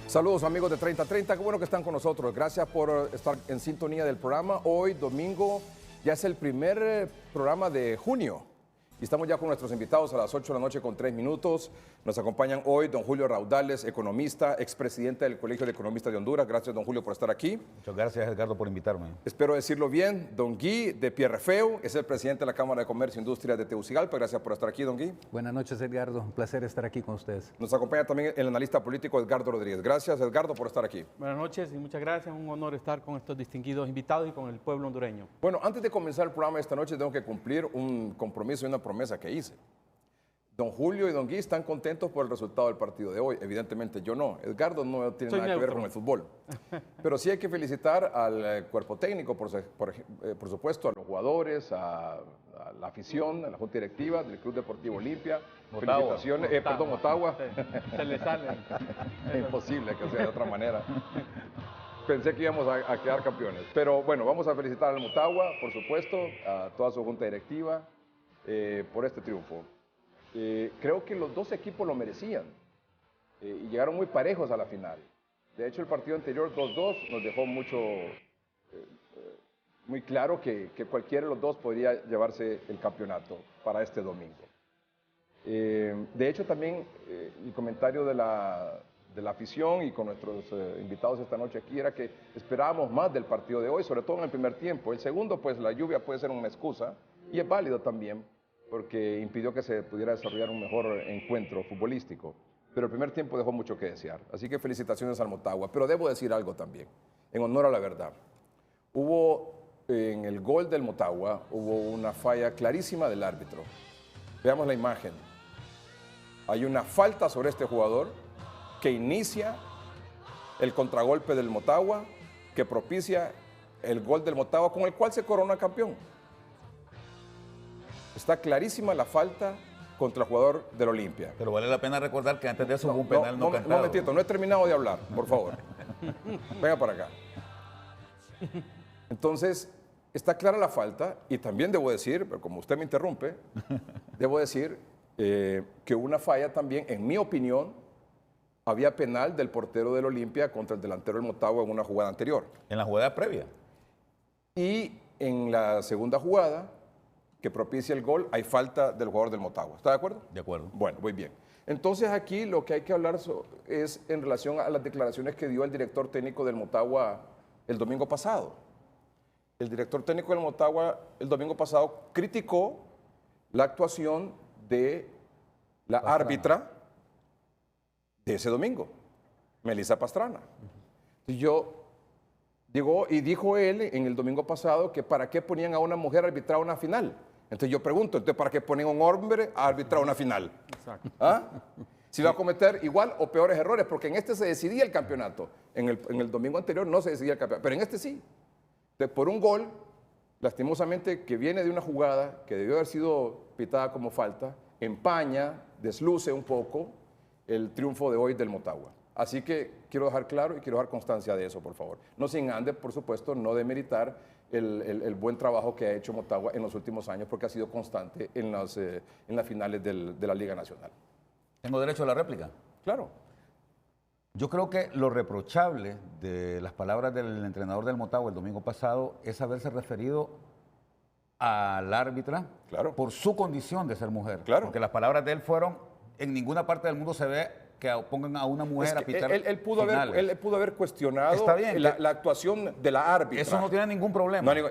Saludos amigos de 3030, qué bueno que están con nosotros. Gracias por estar en sintonía del programa. Hoy, domingo, ya es el primer programa de junio. Y estamos ya con nuestros invitados a las 8 de la noche con 3 minutos. Nos acompañan hoy don Julio Raudales, economista, expresidente del Colegio de Economistas de Honduras. Gracias, don Julio, por estar aquí. Muchas gracias, Edgardo, por invitarme. Espero decirlo bien. Don Guy de Pierrefeu, es el presidente de la Cámara de Comercio e Industria de Tegucigalpa. Gracias por estar aquí, don Guy. Buenas noches, Edgardo. Un placer estar aquí con ustedes. Nos acompaña también el analista político Edgardo Rodríguez. Gracias, Edgardo, por estar aquí. Buenas noches y muchas gracias. Un honor estar con estos distinguidos invitados y con el pueblo hondureño. Bueno, antes de comenzar el programa esta noche, tengo que cumplir un compromiso y una promesa que hice. Don Julio y don Guy están contentos por el resultado del partido de hoy. Evidentemente yo no. Edgardo no tiene Soy nada que ver neutro. con el fútbol. Pero sí hay que felicitar al cuerpo técnico, por supuesto, a los jugadores, a la afición, a la junta directiva del Club Deportivo Olimpia. Motagua. Felicitaciones. Perdón, Motagua. Se le sale. Es imposible que sea de otra manera. Pensé que íbamos a quedar campeones. Pero bueno, vamos a felicitar al Motagua, por supuesto, a toda su junta directiva por este triunfo. Creo que los dos equipos lo merecían y llegaron muy parejos a la final. De hecho, el partido anterior 2-2 nos dejó muy claro que cualquiera de los dos podría llevarse el campeonato para este domingo. De hecho, también el comentario de la afición y con nuestros invitados esta noche aquí era que esperábamos más del partido de hoy, sobre todo en el primer tiempo. El segundo, pues la lluvia puede ser una excusa y es válido también, porque impidió que se pudiera desarrollar un mejor encuentro futbolístico. Pero el primer tiempo dejó mucho que desear. Así que felicitaciones al Motagua. Pero debo decir algo también, en honor a la verdad. En el gol del Motagua, hubo una falla clarísima del árbitro. Veamos la imagen. Hay una falta sobre este jugador que inicia el contragolpe del Motagua, que propicia el gol del Motagua, con el cual se corona campeón. Está clarísima la falta contra el jugador del Olimpia. Pero vale la pena recordar que antes de eso hubo un penal no cantado. Un momentito, no he terminado de hablar, por favor. Venga para acá. Entonces, está clara la falta y también debo decir, pero como usted me interrumpe, debo decir que hubo una falla también, en mi opinión, había penal del portero del Olimpia contra el delantero del Motagua en una jugada anterior. En la jugada previa. Y en la segunda jugada, que propicia el gol, hay falta del jugador del Motagua. ¿Está de acuerdo? De acuerdo. Bueno, muy bien. Entonces aquí lo que hay que hablar es en relación a las declaraciones que dio el director técnico del Motagua el domingo pasado. El director técnico del Motagua el domingo pasado criticó la actuación de la árbitra de ese domingo, Melissa Pastrana. Y dijo él en el domingo pasado que para qué ponían a una mujer a arbitrar una final. Entonces yo pregunto, ¿entonces para qué ponen a un hombre a arbitrar una final? Exacto. ¿Ah? Si va a cometer igual o peores errores, porque en este se decidía el campeonato. En el domingo anterior no se decidía el campeonato, pero en este sí. Entonces, por un gol, lastimosamente, que viene de una jugada que debió haber sido pitada como falta, empaña, desluce un poco el triunfo de hoy del Motagua. Así que quiero dejar claro y quiero dejar constancia de eso, por favor. No sin antes, por supuesto, no demeritar el buen trabajo que ha hecho Motagua en los últimos años, porque ha sido constante en las finales de la Liga Nacional. ¿Tengo derecho a la réplica? Claro. Yo creo que lo reprochable de las palabras del entrenador del Motagua el domingo pasado es haberse referido al árbitra por su condición de ser mujer. Claro. Porque las palabras de él fueron, en ninguna parte del mundo se ve que pongan a una mujer a pitar él pudo haber cuestionado Está bien, la actuación de la árbitra. Eso no tiene ningún problema. No,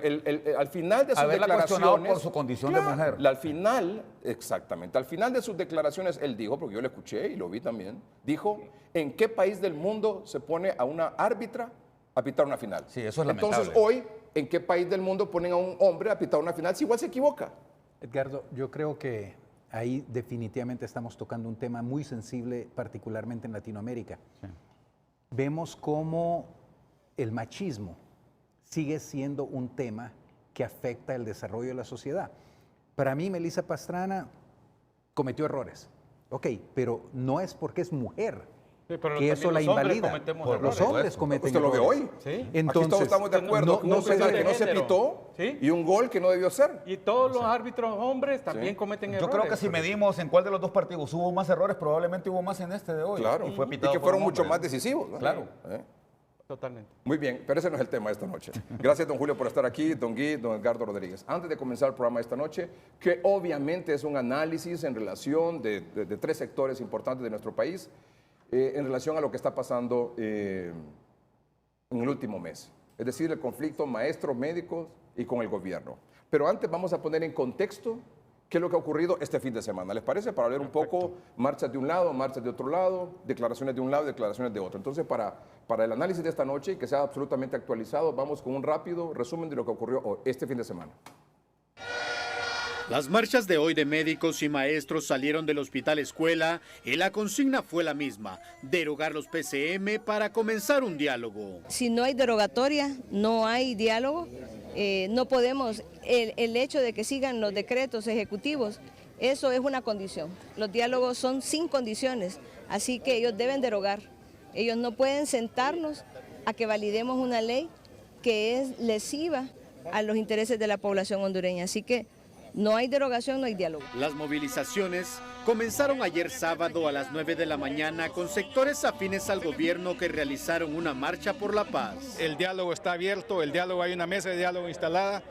al final de sus Haberla cuestionado declaraciones... por su condición de mujer. Al final, exactamente, al final de sus declaraciones, él dijo, porque yo lo escuché y lo vi también, dijo, ¿en qué país del mundo se pone a una árbitra a pitar una final? Sí, eso es lamentable. Entonces, hoy, ¿en qué país del mundo ponen a un hombre a pitar una final si igual se equivoca? Edgardo, yo creo que ahí definitivamente estamos tocando un tema muy sensible, particularmente en Latinoamérica. Sí. Vemos cómo el machismo sigue siendo un tema que afecta el desarrollo de la sociedad. Para mí, Melissa Pastrana cometió errores. Ok, pero no es porque es mujer Sí, pero que eso la también los hombres invalida. cometemos Los errores. hombres cometen Usted lo ve errores. hoy. Sí. Entonces, aquí estamos de acuerdo. no un se penal debe- que no se género. pitó Sí. y un gol que no debió ser. Y todos los árbitros hombres también cometen Yo errores. creo que si medimos en cuál de los dos partidos hubo más errores, probablemente hubo más en este de hoy. Claro. Y fue pitado que por fueron un mucho hombre. más decisivos. ¿no? Claro. Totalmente. Muy bien, pero ese no es el tema de esta noche. Gracias, don Julio, por estar aquí, don Gui, don Edgardo Rodríguez. Antes de comenzar el programa de esta noche, que obviamente es un análisis en relación de tres sectores importantes de nuestro país, en relación a lo que está pasando en el último mes. Es decir, el conflicto maestros, médicos y con el gobierno. Pero antes vamos a poner en contexto qué es lo que ha ocurrido este fin de semana. ¿Les parece? Para ver un poco marchas de un lado, marchas de otro lado, declaraciones de un lado, declaraciones de otro. Entonces, para el análisis de esta noche y que sea absolutamente actualizado, vamos con un rápido resumen de lo que ocurrió este fin de semana. Las marchas de hoy de médicos y maestros salieron del Hospital Escuela y la consigna fue la misma, derogar los PCM para comenzar un diálogo. Si no hay derogatoria, no hay diálogo. No podemos, el hecho de que sigan los decretos ejecutivos, eso es una condición. Los diálogos son sin condiciones, así que ellos deben derogar. Ellos no pueden sentarnos a que validemos una ley que es lesiva a los intereses de la población hondureña. Así que no hay derogación, no hay diálogo. Las movilizaciones comenzaron ayer sábado a las 9 de la mañana con sectores afines al gobierno que realizaron una marcha por la paz. El diálogo está abierto, el diálogo, hay una mesa de diálogo instalada.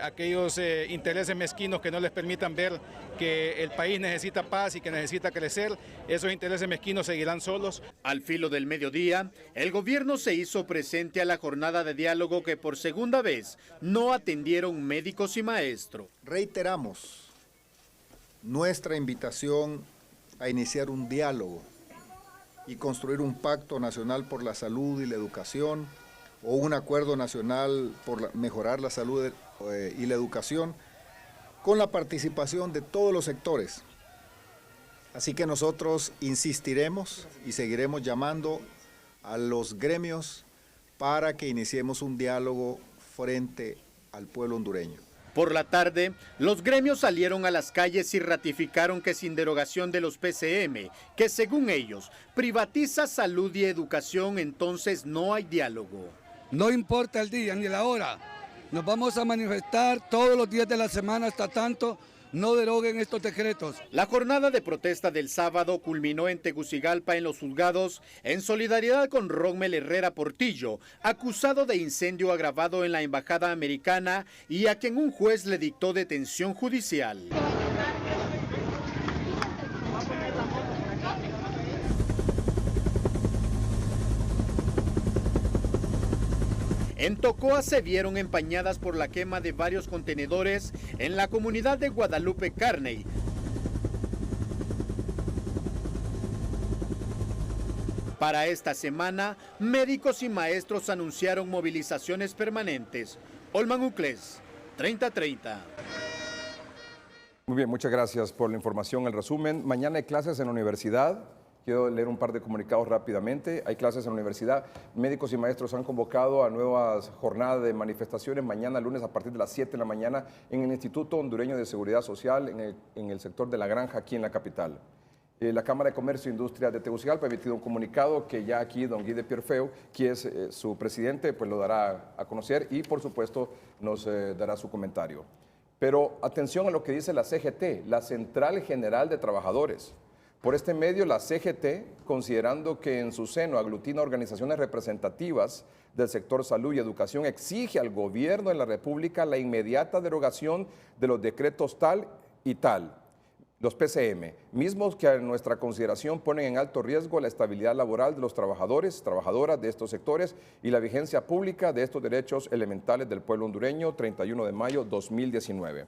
Aquellos intereses mezquinos que no les permitan ver que el país necesita paz y que necesita crecer, esos intereses mezquinos seguirán solos. Al filo del mediodía, el gobierno se hizo presente a la jornada de diálogo que por segunda vez no atendieron médicos y maestros. Reiteramos nuestra invitación a iniciar un diálogo y construir un pacto nacional por la salud y la educación o un acuerdo nacional por mejorar la salud y la educación con la participación de todos los sectores. Así que nosotros insistiremos y seguiremos llamando a los gremios para que iniciemos un diálogo frente al pueblo hondureño. Por la tarde, los gremios salieron a las calles y ratificaron que sin derogación de los PCM, que según ellos privatiza salud y educación, entonces no hay diálogo. No importa el día ni la hora, nos vamos a manifestar todos los días de la semana hasta tanto no deroguen estos decretos. La jornada de protesta del sábado culminó en Tegucigalpa en los juzgados en solidaridad con Rommel Herrera Portillo, acusado de incendio agravado en la embajada americana y a quien un juez le dictó detención judicial. En Tocoa se vieron empañadas por la quema de varios contenedores en la comunidad de Guadalupe Carney. Para esta semana, médicos y maestros anunciaron movilizaciones permanentes. Olman Ucles, 3030. Muy bien, muchas gracias por la información, el resumen. Mañana hay clases en la universidad. Quiero leer un par de comunicados rápidamente. Hay clases en la universidad. Médicos y maestros han convocado a nuevas jornadas de manifestaciones mañana lunes a partir de las 7 de la mañana en el Instituto Hondureño de Seguridad Social en el sector de La Granja, aquí en la capital. La Cámara de Comercio e Industria de Tegucigalpa ha emitido un comunicado que ya aquí don Guy de Pierrefeu, quien es su presidente, pues lo dará a conocer y por supuesto nos dará su comentario. Pero atención a lo que dice la CGT, la Central General de Trabajadores. Por este medio, la CGT, considerando que en su seno aglutina organizaciones representativas del sector salud y educación, exige al gobierno de la República la inmediata derogación de los decretos tal y tal, los PCM, mismos que a nuestra consideración ponen en alto riesgo la estabilidad laboral de los trabajadores, trabajadoras de estos sectores y la vigencia pública de estos derechos elementales del pueblo hondureño, 31 de mayo 2019.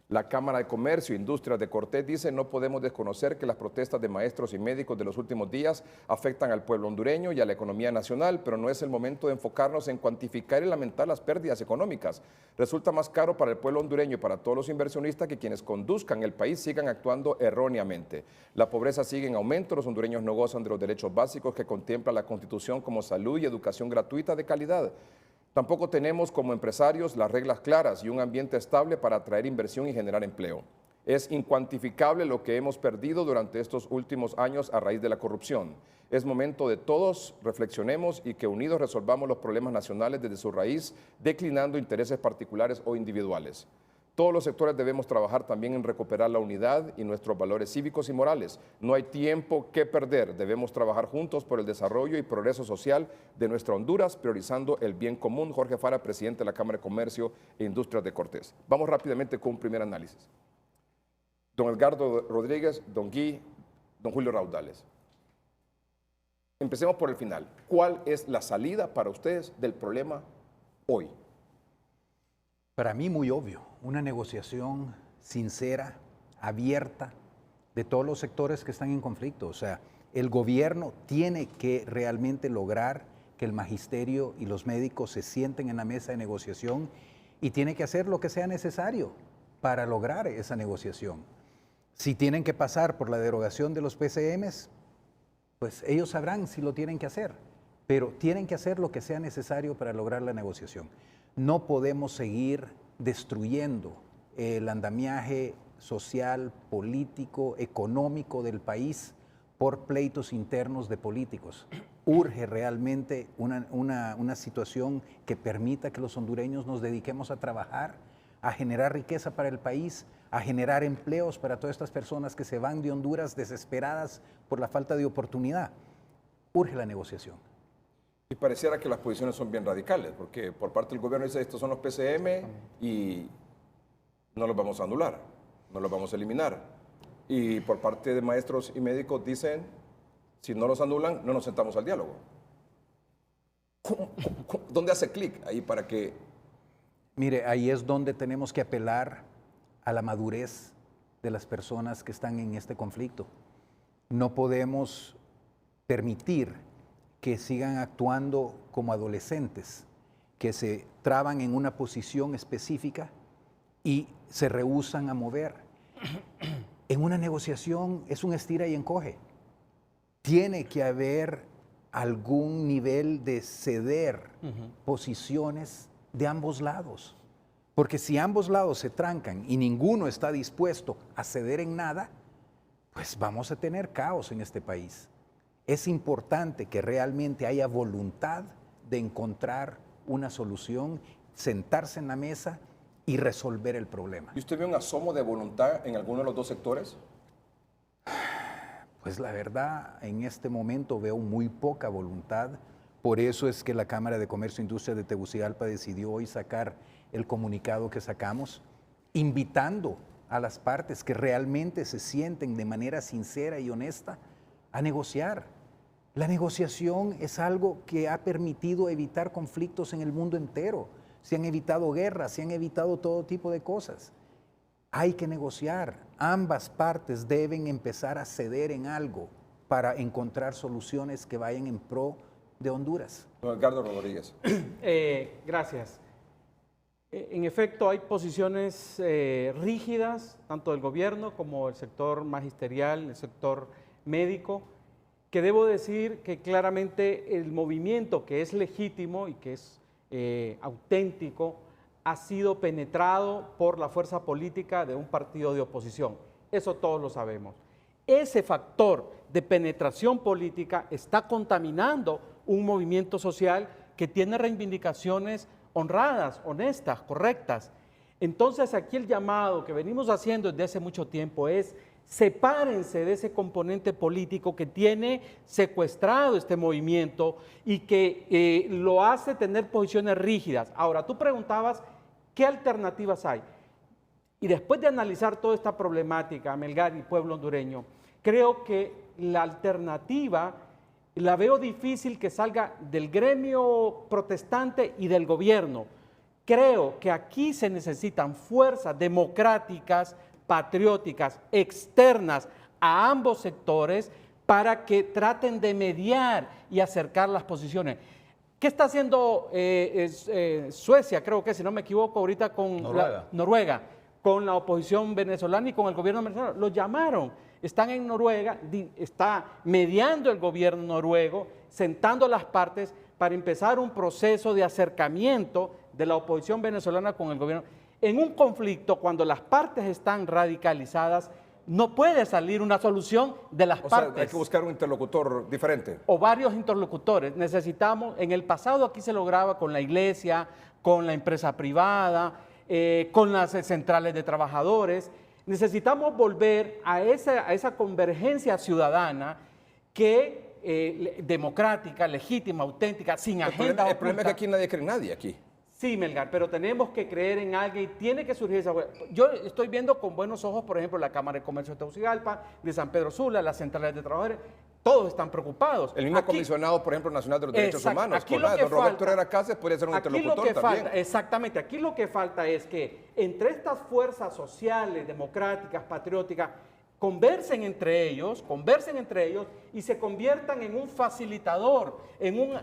La Cámara de Comercio e Industria de Cortés dice: no podemos desconocer que las protestas de maestros y médicos de los últimos días afectan al pueblo hondureño y a la economía nacional, pero no es el momento de enfocarnos en cuantificar y lamentar las pérdidas económicas. Resulta más caro para el pueblo hondureño y para todos los inversionistas que quienes conduzcan el país sigan actuando erróneamente. La pobreza sigue en aumento, los hondureños no gozan de los derechos básicos que contempla la Constitución como salud y educación gratuita de calidad. Tampoco tenemos como empresarios las reglas claras y un ambiente estable para atraer inversión y generar empleo. Es incuantificable lo que hemos perdido durante estos últimos años a raíz de la corrupción. Es momento de todos reflexionemos y que unidos resolvamos los problemas nacionales desde su raíz, declinando intereses particulares o individuales. Todos los sectores debemos trabajar también en recuperar la unidad y nuestros valores cívicos y morales. No hay tiempo que perder. Debemos trabajar juntos por el desarrollo y progreso social de nuestra Honduras, priorizando el bien común. Jorge Fara, presidente de la Cámara de Comercio e Industrias de Cortés. Vamos rápidamente con un primer análisis. Don Edgardo Rodríguez, don Guy, don Julio Raudales. Empecemos por el final. ¿Cuál es la salida para ustedes del problema hoy? Para mí muy obvio, una negociación sincera, abierta, de todos los sectores que están en conflicto. O sea, el gobierno tiene que realmente lograr que el magisterio y los médicos se sienten en la mesa de negociación y tiene que hacer lo que sea necesario para lograr esa negociación. Si tienen que pasar por la derogación de los PCMs, pues ellos sabrán si lo tienen que hacer, pero tienen que hacer lo que sea necesario para lograr la negociación. No podemos seguir destruyendo el andamiaje social, político, económico del país por pleitos internos de políticos. Urge realmente una situación que permita que los hondureños nos dediquemos a trabajar, a generar riqueza para el país, a generar empleos para todas estas personas que se van de Honduras desesperadas por la falta de oportunidad. Urge la negociación. Y pareciera que las posiciones son bien radicales, porque por parte del gobierno dice estos son los PCM y no los vamos a anular, no los vamos a eliminar. Y por parte de maestros y médicos dicen, si no los anulan, no nos sentamos al diálogo. ¿Dónde hace clic ahí para que...? Mire, ahí es donde tenemos que apelar a la madurez de las personas que están en este conflicto. No podemos permitir que sigan actuando como adolescentes, que se traban en una posición específica y se rehúsan a mover. En una negociación es un estira y encoge. Tiene que haber algún nivel de ceder posiciones de ambos lados. Porque si ambos lados se trancan y ninguno está dispuesto a ceder en nada, pues vamos a tener caos en este país. Es importante que realmente haya voluntad de encontrar una solución, sentarse en la mesa y resolver el problema. ¿Y usted ve un asomo de voluntad en alguno de los dos sectores? Pues la verdad, en este momento veo muy poca voluntad. Por eso es que la Cámara de Comercio e Industria de Tegucigalpa decidió hoy sacar el comunicado que sacamos, invitando a las partes que realmente se sienten de manera sincera y honesta a negociar. La negociación es algo que ha permitido evitar conflictos en el mundo entero. Se han evitado guerras, se han evitado todo tipo de cosas. Hay que negociar. Ambas partes deben empezar a ceder en algo para encontrar soluciones que vayan en pro de Honduras. Don Edgardo Rodríguez. Gracias. En efecto, hay posiciones rígidas, tanto del gobierno como del sector magisterial, el sector médico, que debo decir que claramente el movimiento que es legítimo y que es auténtico ha sido penetrado por la fuerza política de un partido de oposición. Eso todos lo sabemos. Ese factor de penetración política está contaminando un movimiento social que tiene reivindicaciones honradas, honestas, correctas. Entonces aquí el llamado que venimos haciendo desde hace mucho tiempo es: sepárense de ese componente político que tiene secuestrado este movimiento y que lo hace tener posiciones rígidas. Ahora, tú preguntabas, ¿qué alternativas hay? Y después de analizar toda esta problemática, Melgar y pueblo hondureño, creo que la alternativa la veo difícil que salga del gremio protestante y del gobierno. Creo que aquí se necesitan fuerzas democráticas, patrióticas, externas a ambos sectores para que traten de mediar y acercar las posiciones. ¿Qué está haciendo Suecia, creo que si no me equivoco, ahorita con Noruega, con la oposición venezolana y con el gobierno venezolano? Los llamaron, están en Noruega, está mediando el gobierno noruego, sentando las partes para empezar un proceso de acercamiento de la oposición venezolana con el gobierno. En un conflicto, cuando las partes están radicalizadas, no puede salir una solución de las partes. Sea, hay que buscar un interlocutor diferente. O varios interlocutores. Necesitamos, en el pasado aquí se lograba con la iglesia, con la empresa privada, con las centrales de trabajadores. Necesitamos volver a esa convergencia ciudadana que democrática, legítima, auténtica, sin agenda. El problema es que aquí nadie cree en nadie aquí. Sí, Melgar, pero tenemos que creer en alguien, tiene que surgir esa... Yo estoy viendo con buenos ojos, por ejemplo, la Cámara de Comercio de Tegucigalpa, de San Pedro Sula, las centrales de trabajadores, todos están preocupados. El mismo comisionado, por ejemplo, nacional de los derechos humanos, don Roberto Herrera Cáceres podría ser un interlocutor también. Exactamente, aquí lo que falta es que entre estas fuerzas sociales, democráticas, patrióticas, conversen entre ellos y se conviertan en un facilitador, en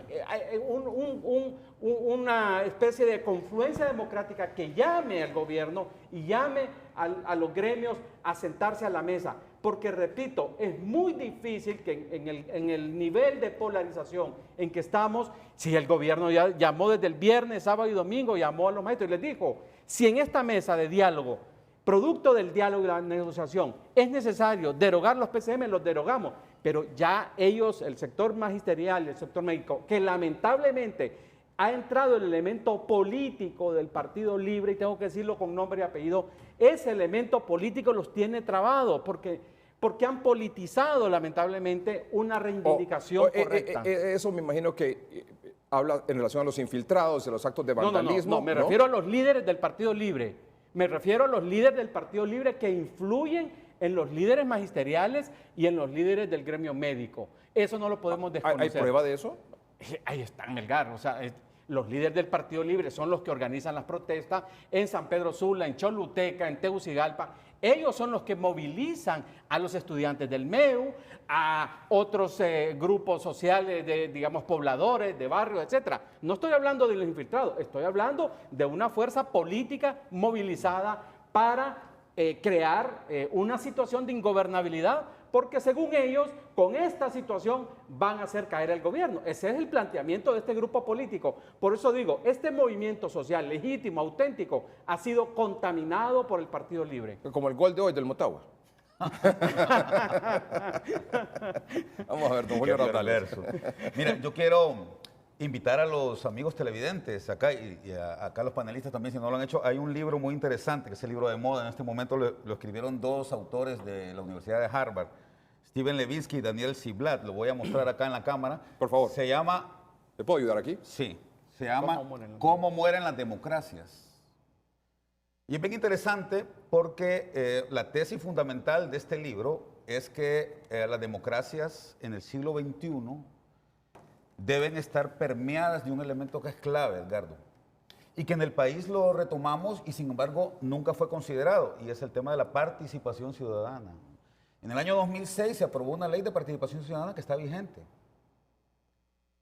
una especie de confluencia democrática que llame al gobierno y llame a los gremios a sentarse a la mesa. Porque, repito, es muy difícil que en el nivel de polarización en que estamos, si el gobierno ya llamó desde el viernes, sábado y domingo, llamó a los maestros y les dijo, si en esta mesa de diálogo, producto del diálogo y la negociación, es necesario derogar los PCM, los derogamos, pero ya ellos, el sector magisterial, el sector médico, que lamentablemente ha entrado el elemento político del Partido Libre, y tengo que decirlo con nombre y apellido, ese elemento político los tiene trabados, porque han politizado lamentablemente una reivindicación correcta. Eso me imagino que habla en relación a los infiltrados, de los actos de vandalismo. No, me refiero a los líderes del Partido Libre. Me refiero a los líderes del Partido Libre que influyen en los líderes magisteriales y en los líderes del gremio médico. Eso no lo podemos desconocer. ¿Hay prueba de eso? Ahí está, Melgar. O sea, los líderes del Partido Libre son los que organizan las protestas en San Pedro Sula, en Choluteca, en Tegucigalpa. Ellos son los que movilizan a los estudiantes del MEU, a otros grupos sociales, digamos, pobladores, de barrios, etc. No estoy hablando de los infiltrados, estoy hablando de una fuerza política movilizada para crear una situación de ingobernabilidad, porque según ellos, con esta situación van a hacer caer al gobierno. Ese es el planteamiento de este grupo político. Por eso digo, este movimiento social legítimo, auténtico, ha sido contaminado por el Partido Libre. Como el gol de hoy del Motagua. Vamos a ver, don Julio Raudales. Mira, yo quiero invitar a los amigos televidentes acá y acá los panelistas también, si no lo han hecho. Hay un libro muy interesante, que es el libro de moda. En este momento lo escribieron dos autores de la Universidad de Harvard, Steven Levitsky y Daniel Ziblatt. Lo voy a mostrar acá en la cámara. Por favor. Se llama... ¿Te puedo ayudar aquí? Sí. Se llama ¿Cómo mueren las democracias? Y es bien interesante porque la tesis fundamental de este libro es que las democracias en el siglo XXI deben estar permeadas de un elemento que es clave, Edgardo, y que en el país lo retomamos y sin embargo nunca fue considerado, y es el tema de la participación ciudadana. En el año 2006 se aprobó una ley de participación ciudadana que está vigente.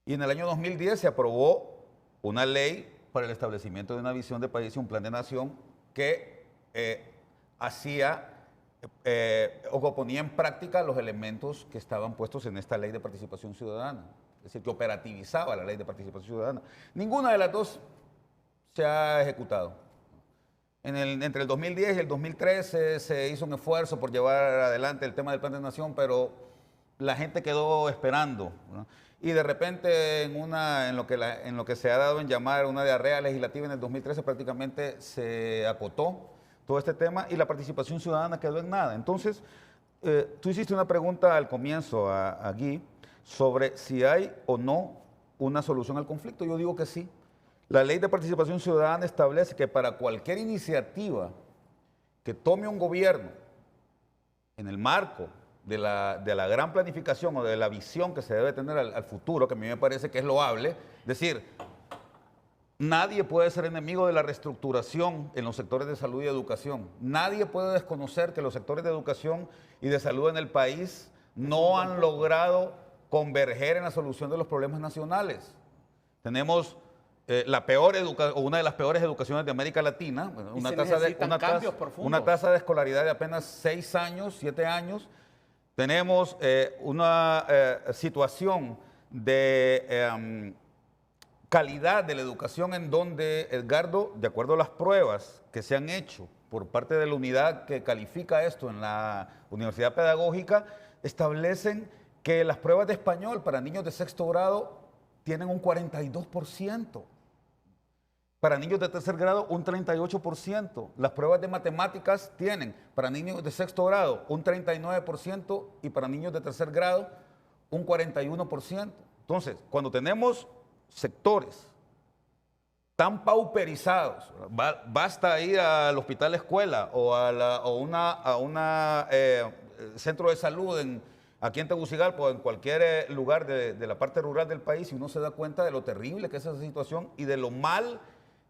Y en el año 2010 se aprobó una ley para el establecimiento de una visión de país y un plan de nación que o ponía en práctica los elementos que estaban puestos en esta ley de participación ciudadana. Es decir, que operativizaba la ley de participación ciudadana. Ninguna de las dos se ha ejecutado. Entre el 2010 y el 2013 se hizo un esfuerzo por llevar adelante el tema del plan de nación, pero la gente quedó esperando, ¿no? Y de repente en lo que se ha dado en llamar una diarrea legislativa en el 2013 prácticamente se acotó todo este tema y la participación ciudadana quedó en nada. Entonces, tú hiciste una pregunta al comienzo a Guy sobre si hay o no una solución al conflicto. Yo digo que sí. La ley de participación ciudadana establece que para cualquier iniciativa que tome un gobierno en el marco de la gran planificación o de la visión que se debe tener al futuro, que a mí me parece que es loable, es decir, nadie puede ser enemigo de la reestructuración en los sectores de salud y educación. Nadie puede desconocer que los sectores de educación y de salud en el país no han logrado converger en la solución de los problemas nacionales. Tenemos una de las peores educaciones de América Latina, una tasa de escolaridad de apenas 6 años, 7 años. Tenemos una situación de calidad de la educación en donde, Edgardo, de acuerdo a las pruebas que se han hecho por parte de la unidad que califica esto en la Universidad Pedagógica, establecen que las pruebas de español para niños de sexto grado tienen un 42%. Para niños de tercer grado, un 38%. Las pruebas de matemáticas tienen para niños de sexto grado un 39% y para niños de tercer grado un 41%. Entonces, cuando tenemos sectores tan pauperizados, basta ir al hospital escuela o a una centro de salud aquí en Tegucigalpa o en cualquier lugar de la parte rural del país y uno se da cuenta de lo terrible que es esa situación y de lo mal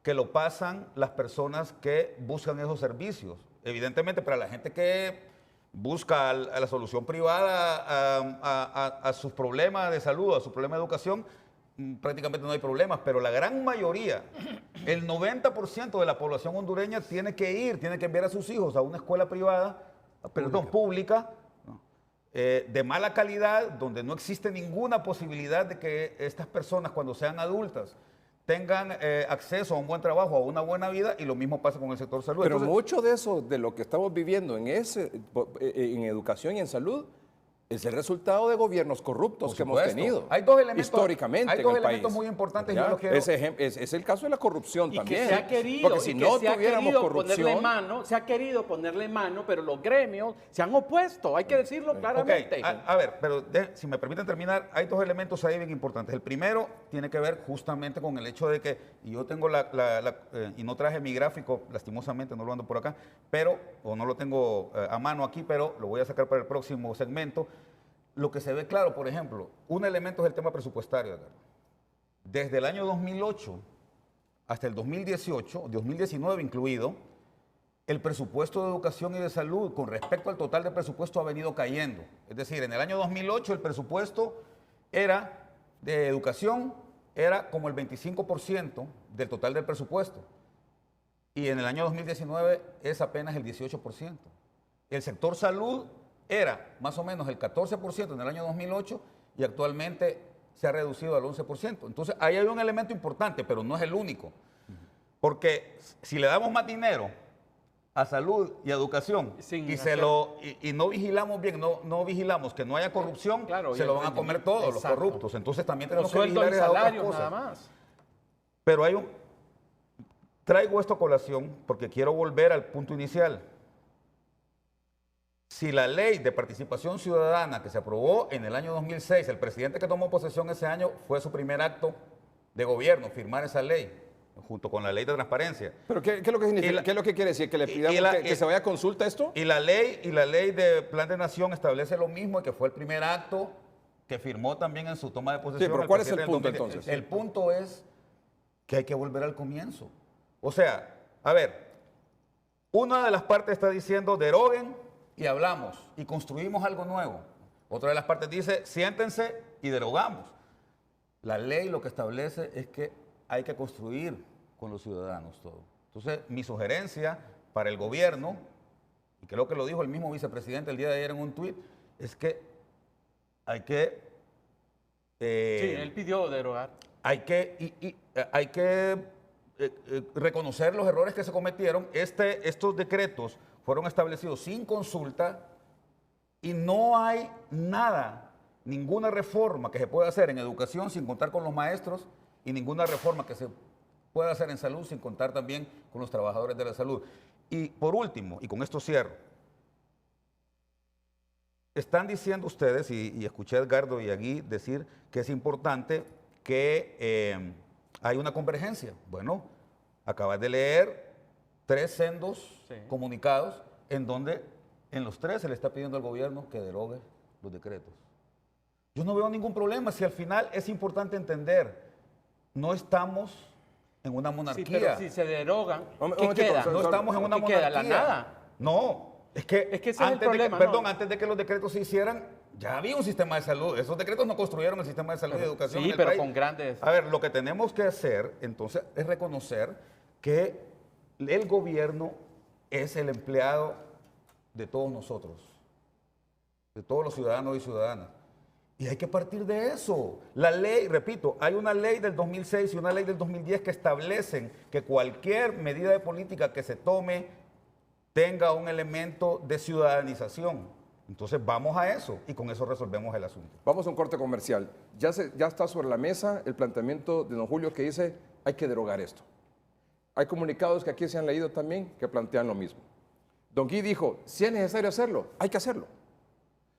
que lo pasan las personas que buscan esos servicios. Evidentemente, para la gente que busca a la solución privada a sus problemas de salud, a su problema de educación, prácticamente no hay problemas, pero la gran mayoría, el 90% de la población hondureña tiene que enviar a sus hijos a una escuela privada, pública, de mala calidad, donde no existe ninguna posibilidad de que estas personas cuando sean adultas tengan acceso a un buen trabajo, a una buena vida, y lo mismo pasa con el sector salud. Pero Entonces, mucho de eso, de lo que estamos viviendo en educación y en salud, es el resultado de gobiernos corruptos que hemos tenido. Hay dos elementos, históricamente hay dos en el elementos país. muy importantes. ¿Ya? Yo los quiero... Es el caso de la corrupción y también. que se ha querido, porque si y que no se ha tuviéramos querido corrupción, ponerle mano, se ha querido ponerle mano, pero los gremios se han opuesto, hay que decirlo claramente. Okay. A ver, pero si me permiten terminar, hay dos elementos ahí bien importantes. El primero tiene que ver justamente con el hecho de que, y yo tengo y no traje mi gráfico, lastimosamente no lo ando por acá, o no lo tengo a mano aquí, pero lo voy a sacar para el próximo segmento. Lo que se ve claro, por ejemplo, un elemento es el tema presupuestario. Desde el año 2008 hasta el 2018, 2019 incluido, el presupuesto de educación y de salud con respecto al total de presupuesto ha venido cayendo. Es decir, en el año 2008 el presupuesto de educación era como el 25% del total del presupuesto. Y en el año 2019 es apenas el 18%. El sector salud era más o menos el 14% en el año 2008 y actualmente se ha reducido al 11%. Entonces, ahí hay un elemento importante, pero no es el único. Porque si le damos más dinero a salud y a educación y no vigilamos bien, no vigilamos que no haya corrupción, claro, se lo van a comer todos los corruptos. Entonces, también tenemos que sueldos vigilar y esas otras salarios cosas. nada más. Pero traigo esto a colación porque quiero volver al punto inicial. Si la ley de participación ciudadana que se aprobó en el año 2006, el presidente que tomó posesión ese año fue su primer acto de gobierno, firmar esa ley, junto con la ley de transparencia. ¿Pero qué es lo que significa? ¿Qué es lo que quiere decir? ¿Que le pidamos que se vaya a consulta esto? Y la ley de Plan de Nación establece lo mismo, y que fue el primer acto que firmó también en su toma de posesión. Sí, pero ¿cuál es el punto entonces? El punto es que hay que volver al comienzo. O sea, a ver, una de las partes está diciendo deroguen y hablamos y construimos algo nuevo. Otra de las partes dice siéntense y derogamos. La ley lo que establece es que hay que construir con los ciudadanos todo. Entonces, mi sugerencia para el gobierno, y creo que lo dijo el mismo vicepresidente el día de ayer en un tuit, es que hay que... sí, él pidió derogar. Hay que reconocer los errores que se cometieron. Estos decretos fueron establecidos sin consulta y no hay ninguna reforma que se pueda hacer en educación sin contar con los maestros y ninguna reforma que se pueda hacer en salud sin contar también con los trabajadores de la salud. Y por último, y con esto cierro, están diciendo ustedes, y escuché a Edgardo y a Gui decir que es importante que hay una convergencia. Bueno, acabas de leer 3 sendos comunicados en donde en los 3 se le está pidiendo al gobierno que derogue los decretos. Yo no veo ningún problema si al final es importante entender, no estamos en una monarquía. Sí, pero si se derogan, ¿qué chico, queda? No estamos en una monarquía. ¿Queda? ¿La nada? No, es que ese es el problema. Antes de que los decretos se hicieran, ya había un sistema de salud. Esos decretos no construyeron el sistema de salud y educación en el pero país. con grandes... A ver, lo que tenemos que hacer, entonces, es reconocer que el gobierno es el empleado de todos nosotros, de todos los ciudadanos y ciudadanas. Y hay que partir de eso. La ley, repito, hay una ley del 2006 y una ley del 2010 que establecen que cualquier medida de política que se tome tenga un elemento de ciudadanización. Entonces vamos a eso y con eso resolvemos el asunto. Vamos a un corte comercial. Ya está sobre la mesa el planteamiento de don Julio que dice hay que derogar esto. Hay comunicados que aquí se han leído también que plantean lo mismo. Don Guy dijo, si es necesario hacerlo, hay que hacerlo.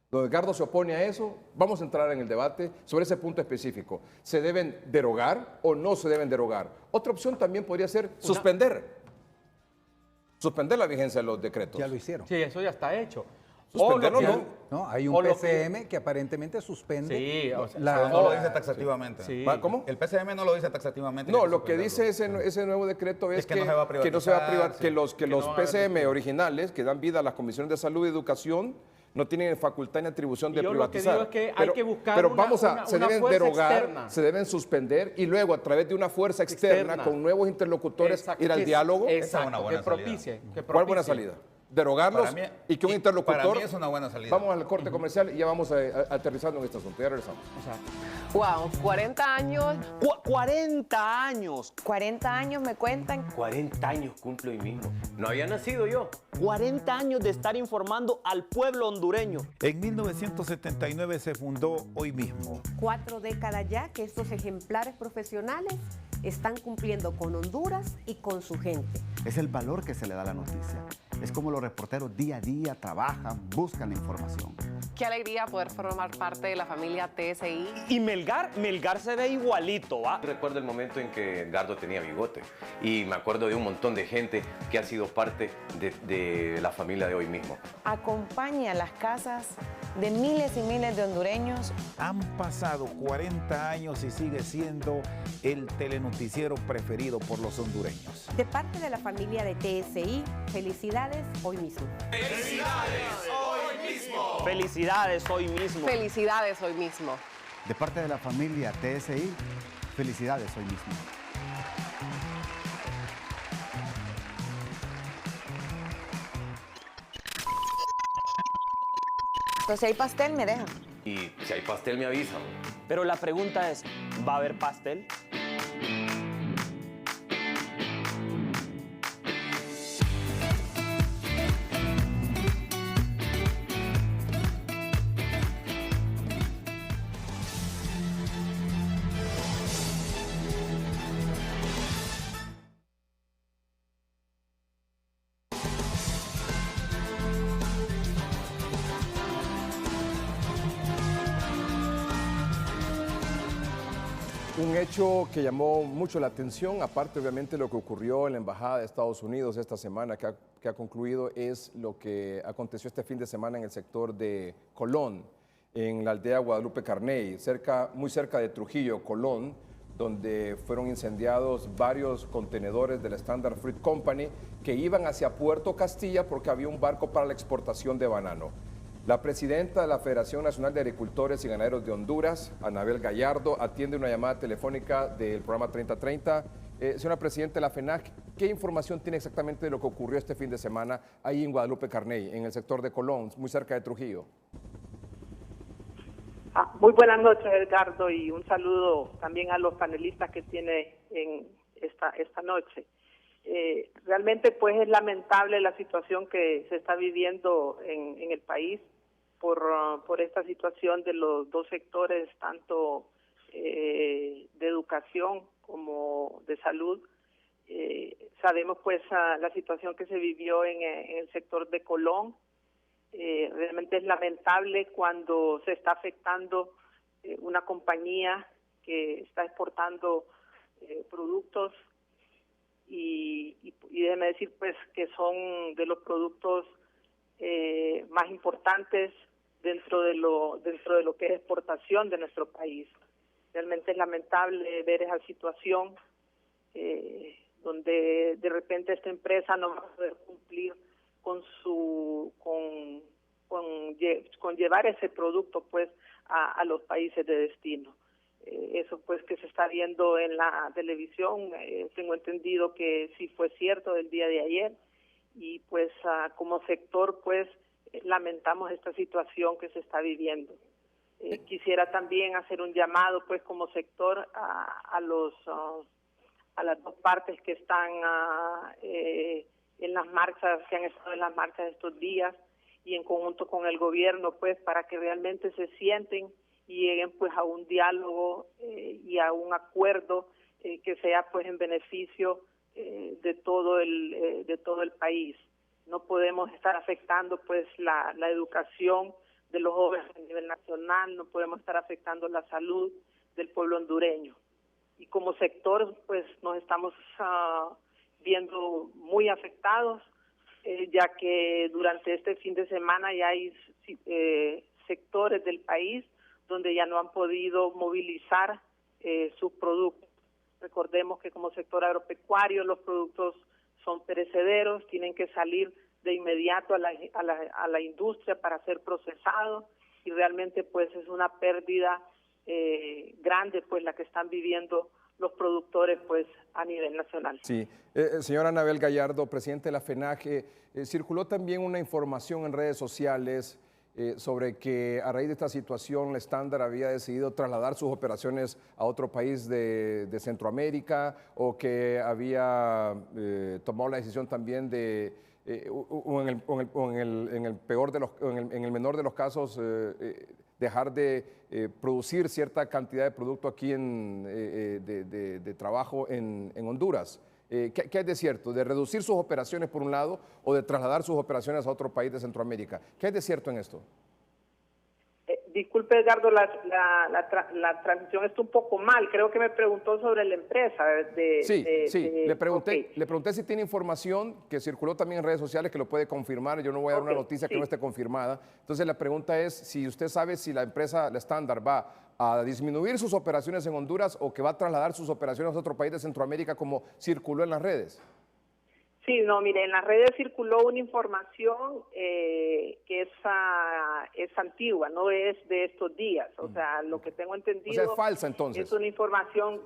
Don Edgardo se opone a eso. Vamos a entrar en el debate sobre ese punto específico. ¿Se deben derogar o no se deben derogar? Otra opción también podría ser suspender la vigencia de los decretos. Ya lo hicieron. Sí, eso ya está hecho. Suspenderlo no. No, hay un PCM que aparentemente suspende. Sí, o sea, No lo dice taxativamente. Sí. ¿Cómo? El PCM no lo dice taxativamente. No, lo que dice ese nuevo decreto es que no se va a privatizar, que los no va a haber PCM originales que dan vida a las comisiones de salud y educación no tienen facultad ni atribución de yo privatizar. lo que digo es que hay que buscar pero una se deben fuerza derogar, externa. se deben suspender y luego a través de una fuerza externa. Con nuevos interlocutores Exacto, ir al diálogo. Exacto, que propicie. ¿Cuál buena salida? Derogarlos Para mí- y que un interlocutor... Para mí es una buena salida. Vamos al corte comercial y ya vamos aterrizando en este asunto. Ya regresamos. Wow, 40 años. 40 años. 40 años me cuentan. 40 años cumplo hoy mismo. No había nacido yo. 40 años de estar informando al pueblo hondureño. En 1979 se fundó Hoy Mismo. 4 décadas ya que estos ejemplares profesionales están cumpliendo con Honduras y con su gente. Es el valor que se le da a la noticia. Es como los reporteros día a día trabajan, buscan la información. Qué alegría poder formar parte de la familia TSI. Y Melgar se ve igualito, ¿va? Recuerdo el momento en que Edgardo tenía bigote. Y me acuerdo de un montón de gente que ha sido parte de la familia de Hoy Mismo. Acompaña a las casas de miles y miles de hondureños. Han pasado 40 años y sigue siendo el telenoticiero preferido por los hondureños. De parte de la familia de TSI, felicidades hoy mismo. ¡Felicidades hoy mismo! ¡Felicidades hoy mismo! Felicidades hoy mismo. De parte de la familia TSI, felicidades hoy mismo. Entonces, si hay pastel, me dejan. Y si hay pastel, me avisan. Pero la pregunta es, ¿va a haber pastel? Un hecho que llamó mucho la atención, aparte obviamente de lo que ocurrió en la Embajada de Estados Unidos esta semana que ha concluido, es lo que aconteció este fin de semana en el sector de Colón, en la aldea Guadalupe Carney, muy cerca de Trujillo, Colón, donde fueron incendiados varios contenedores de la Standard Fruit Company que iban hacia Puerto Castilla porque había un barco para la exportación de banano. La presidenta de la Federación Nacional de Agricultores y Ganaderos de Honduras, Anabel Gallardo, atiende una llamada telefónica del programa 3030. Señora presidenta de la FENAC, ¿qué información tiene exactamente de lo que ocurrió este fin de semana ahí en Guadalupe Carney, en el sector de Colón, muy cerca de Trujillo? Muy buenas noches, Edgardo, y un saludo también a los panelistas que tiene en esta noche. Realmente pues es lamentable la situación que se está viviendo en el país por esta situación de los dos sectores, tanto de educación como de salud. Sabemos pues la situación que se vivió en el sector de Colón. Realmente es lamentable cuando se está afectando una compañía que está exportando productos y déjeme decir pues que son de los productos más importantes dentro de lo que es exportación de nuestro país. Realmente es lamentable ver esa situación donde de repente esta empresa no va a poder cumplir con llevar ese producto pues a los países de destino. Eso pues que se está viendo en la televisión, tengo entendido que sí fue cierto del día de ayer, y pues como sector pues lamentamos esta situación que se está viviendo. Quisiera también hacer un llamado, pues, como sector a las dos partes que están en las marchas, que han estado en las marchas estos días, y en conjunto con el gobierno, pues, para que realmente se sienten y lleguen, pues, a un diálogo y a un acuerdo que sea, pues, en beneficio de todo el país. No podemos estar afectando, pues, la educación de los jóvenes a nivel nacional, no podemos estar afectando la salud del pueblo hondureño. Y como sector, pues, nos estamos viendo muy afectados, ya que durante este fin de semana ya hay sectores del país donde ya no han podido movilizar sus productos. Recordemos que como sector agropecuario los productos son perecederos, tienen que salir de inmediato a la industria para ser procesados, y realmente, pues, es una pérdida grande, pues, la que están viviendo los productores, pues, a nivel nacional. Sí. Señora Anabel Gallardo, presidente de la FENAGE, circuló también una información en redes sociales sobre que a raíz de esta situación la Standard había decidido trasladar sus operaciones a otro país de Centroamérica, o que había tomado la decisión también de, en el menor de los casos, dejar de producir cierta cantidad de producto aquí de trabajo en Honduras. ¿Qué hay de cierto? ¿De reducir sus operaciones por un lado o de trasladar sus operaciones a otro país de Centroamérica? ¿Qué hay de cierto en esto? Disculpe, Edgardo, la transmisión está un poco mal. Creo que me preguntó sobre la empresa. Le pregunté si tiene información que circuló también en redes sociales que lo puede confirmar. Yo no voy a dar una noticia que no esté confirmada. Entonces la pregunta es si usted sabe si la empresa, la Standard, va a disminuir sus operaciones en Honduras o que va a trasladar sus operaciones a otro país de Centroamérica, como circuló en las redes. Sí, no, mire, en las redes circuló una información que es antigua, no es de estos días. O sea, lo que tengo entendido... O sea, es falsa, entonces. Es una información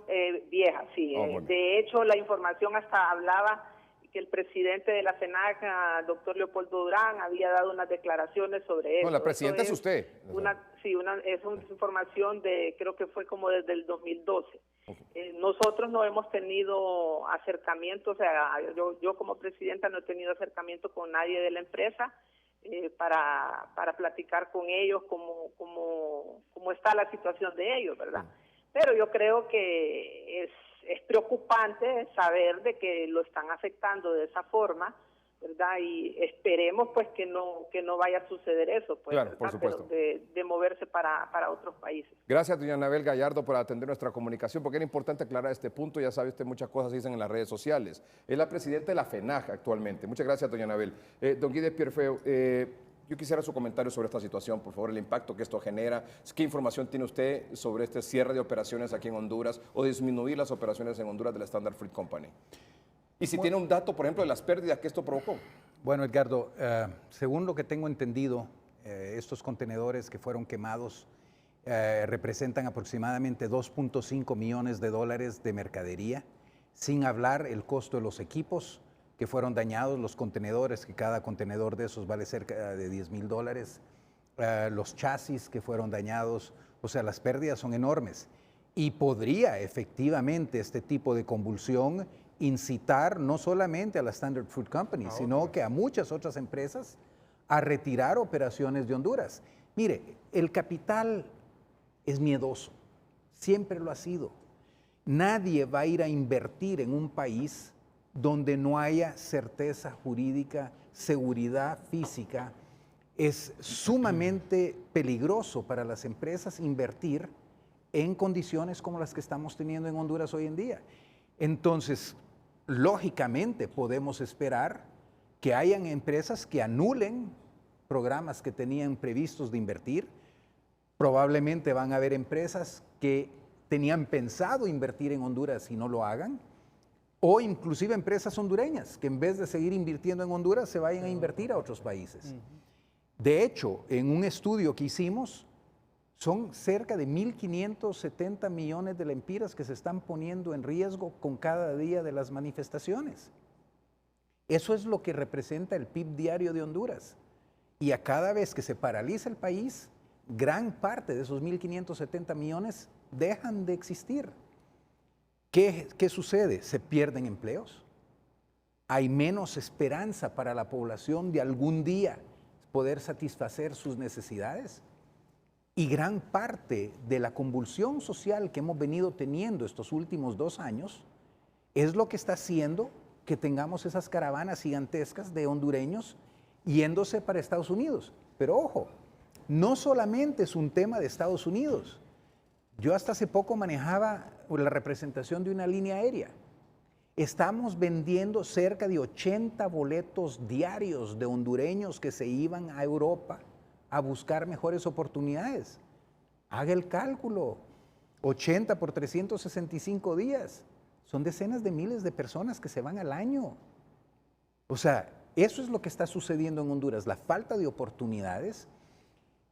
vieja, sí. Bueno. De hecho, la información hasta hablaba que el presidente de la FENAC, doctor Leopoldo Durán, había dado unas declaraciones sobre eso. No, la presidenta es usted. Es una información creo que fue como desde el 2012. Nosotros no hemos tenido acercamiento, o sea, yo como presidenta no he tenido acercamiento con nadie de la empresa para platicar con ellos cómo está la situación de ellos, ¿verdad? Pero yo creo que es preocupante saber de que lo están afectando de esa forma, ¿verdad? Y esperemos, pues, que no vaya a suceder eso, pues, claro, por supuesto. Pero de moverse para otros países. Gracias, doña Anabel Gallardo, por atender nuestra comunicación, porque era importante aclarar este punto. Ya sabe usted, muchas cosas se dicen en las redes sociales. Es la presidenta de la FENAG actualmente. Muchas gracias, doña Anabel. Don Guy de Pierrefeu, yo quisiera su comentario sobre esta situación, por favor, el impacto que esto genera. ¿Qué información tiene usted sobre este cierre de operaciones aquí en Honduras o disminuir las operaciones en Honduras de la Standard Fruit Company? Y si tiene un dato, por ejemplo, de las pérdidas que esto provocó. Bueno, Edgardo, según lo que tengo entendido, estos contenedores que fueron quemados representan aproximadamente 2.5 millones de dólares de mercadería, sin hablar el costo de los equipos que fueron dañados, los contenedores, que cada contenedor de esos vale cerca de $10,000, los chasis que fueron dañados. O sea, las pérdidas son enormes. Y podría efectivamente este tipo de convulsión incitar no solamente a la Standard Fruit Company, sino que a muchas otras empresas a retirar operaciones de Honduras. Mire, el capital es miedoso, siempre lo ha sido. Nadie va a ir a invertir en un país donde no haya certeza jurídica, seguridad física. Es sumamente peligroso para las empresas invertir en condiciones como las que estamos teniendo en Honduras hoy en día. Entonces, lógicamente podemos esperar que hayan empresas que anulen programas que tenían previstos de invertir. Probablemente van a haber empresas que tenían pensado invertir en Honduras y no lo hagan, o inclusive empresas hondureñas que en vez de seguir invirtiendo en Honduras se vayan a invertir a otros países. De hecho, en un estudio que hicimos, son cerca de 1.570 millones de lempiras que se están poniendo en riesgo con cada día de las manifestaciones. Eso es lo que representa el PIB diario de Honduras. Y a cada vez que se paraliza el país, gran parte de esos 1.570 millones dejan de existir. ¿Qué sucede? Se pierden empleos. Hay menos esperanza para la población de algún día poder satisfacer sus necesidades. Y gran parte de la convulsión social que hemos venido teniendo estos últimos 2 años es lo que está haciendo que tengamos esas caravanas gigantescas de hondureños yéndose para Estados Unidos. Pero ojo, no solamente es un tema de Estados Unidos. Yo hasta hace poco manejaba la representación de una línea aérea. Estamos vendiendo cerca de 80 boletos diarios de hondureños que se iban a Europa a buscar mejores oportunidades. Haga el cálculo, 80 por 365 días. Son decenas de miles de personas que se van al año. O sea, eso es lo que está sucediendo en Honduras, la falta de oportunidades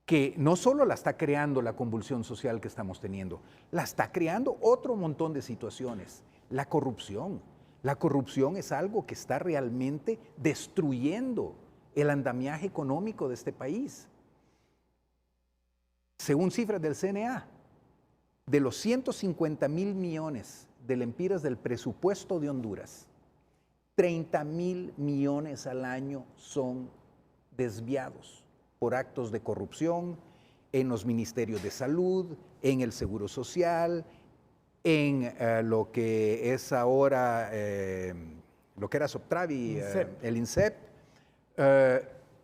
que no solo la está creando la convulsión social que estamos teniendo, la está creando otro montón de situaciones. La corrupción. La corrupción es algo que está realmente destruyendo el andamiaje económico de este país. Según cifras del CNA, de los 150,000 millones de lempiras del presupuesto de Honduras, 30,000 millones al año son desviados por actos de corrupción en los ministerios de salud, en el Seguro Social, en lo que es ahora, lo que era Soptravi, el INSEP,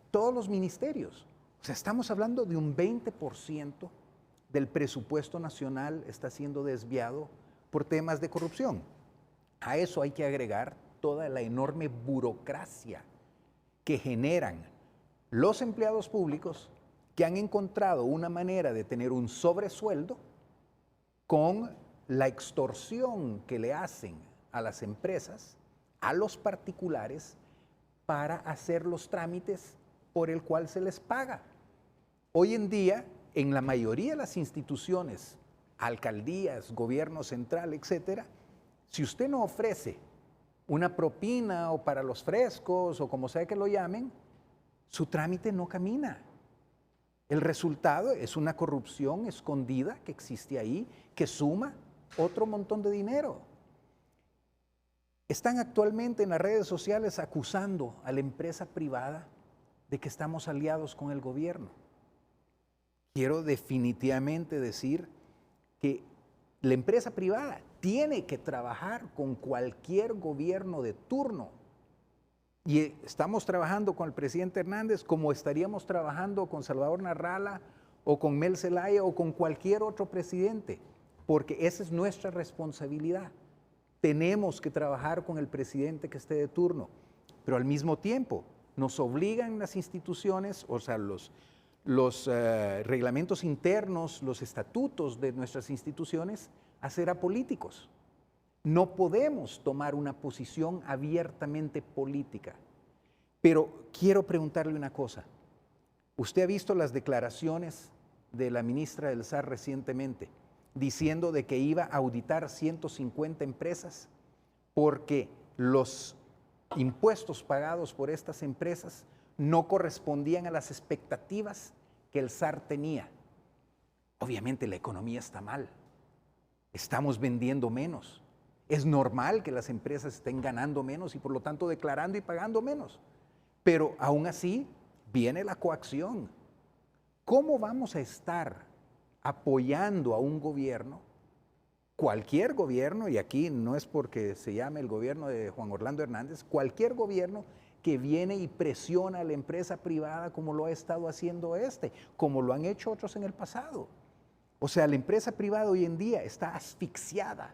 todos los ministerios. O sea, estamos hablando de un 20% del presupuesto nacional está siendo desviado por temas de corrupción. A eso hay que agregar toda la enorme burocracia que generan los empleados públicos que han encontrado una manera de tener un sobresueldo con la extorsión que le hacen a las empresas, a los particulares, para hacer los trámites por el cual se les paga. Hoy en día, en la mayoría de las instituciones, alcaldías, gobierno central, etcétera, si usted no ofrece una propina o para los frescos o como sea que lo llamen, su trámite no camina. El resultado es una corrupción escondida que existe ahí, que suma otro montón de dinero. Están actualmente en las redes sociales acusando a la empresa privada de que estamos aliados con el gobierno. Quiero definitivamente decir que la empresa privada tiene que trabajar con cualquier gobierno de turno. Y estamos trabajando con el presidente Hernández como estaríamos trabajando con Salvador Narrala o con Mel Zelaya o con cualquier otro presidente, porque esa es nuestra responsabilidad. Tenemos que trabajar con el presidente que esté de turno, pero al mismo tiempo nos obligan las instituciones, o sea, los reglamentos internos, los estatutos de nuestras instituciones, a ser apolíticos. No podemos tomar una posición abiertamente política. Pero quiero preguntarle una cosa. ¿Usted ha visto las declaraciones de la ministra del SAR recientemente diciendo de que iba a auditar 150 empresas porque los impuestos pagados por estas empresas no correspondían a las expectativas que el SAR tenía? Obviamente la economía está mal. Estamos vendiendo menos. Es normal que las empresas estén ganando menos y por lo tanto declarando y pagando menos. Pero aún así viene la coacción. ¿Cómo vamos a estar apoyando a un gobierno, cualquier gobierno, y aquí no es porque se llame el gobierno de Juan Orlando Hernández, cualquier gobierno que viene y presiona a la empresa privada como lo ha estado haciendo como lo han hecho otros en el pasado? O sea, la empresa privada hoy en día está asfixiada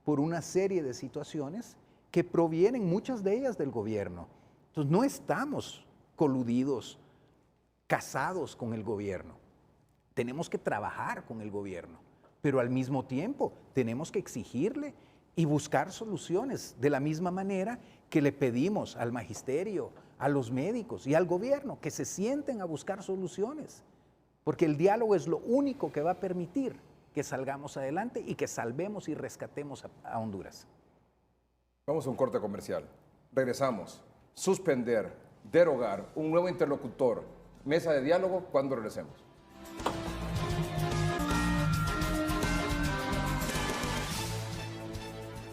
por una serie de situaciones que provienen muchas de ellas del gobierno. Entonces no estamos coludidos, casados con el gobierno. Tenemos que trabajar con el gobierno, pero al mismo tiempo tenemos que exigirle y buscar soluciones de la misma manera que le pedimos al magisterio, a los médicos y al gobierno que se sienten a buscar soluciones, porque el diálogo es lo único que va a permitir que salgamos adelante y que salvemos y rescatemos a Honduras. Vamos a un corte comercial. Regresamos. Suspender, derogar, un nuevo interlocutor, mesa de diálogo cuando regresemos.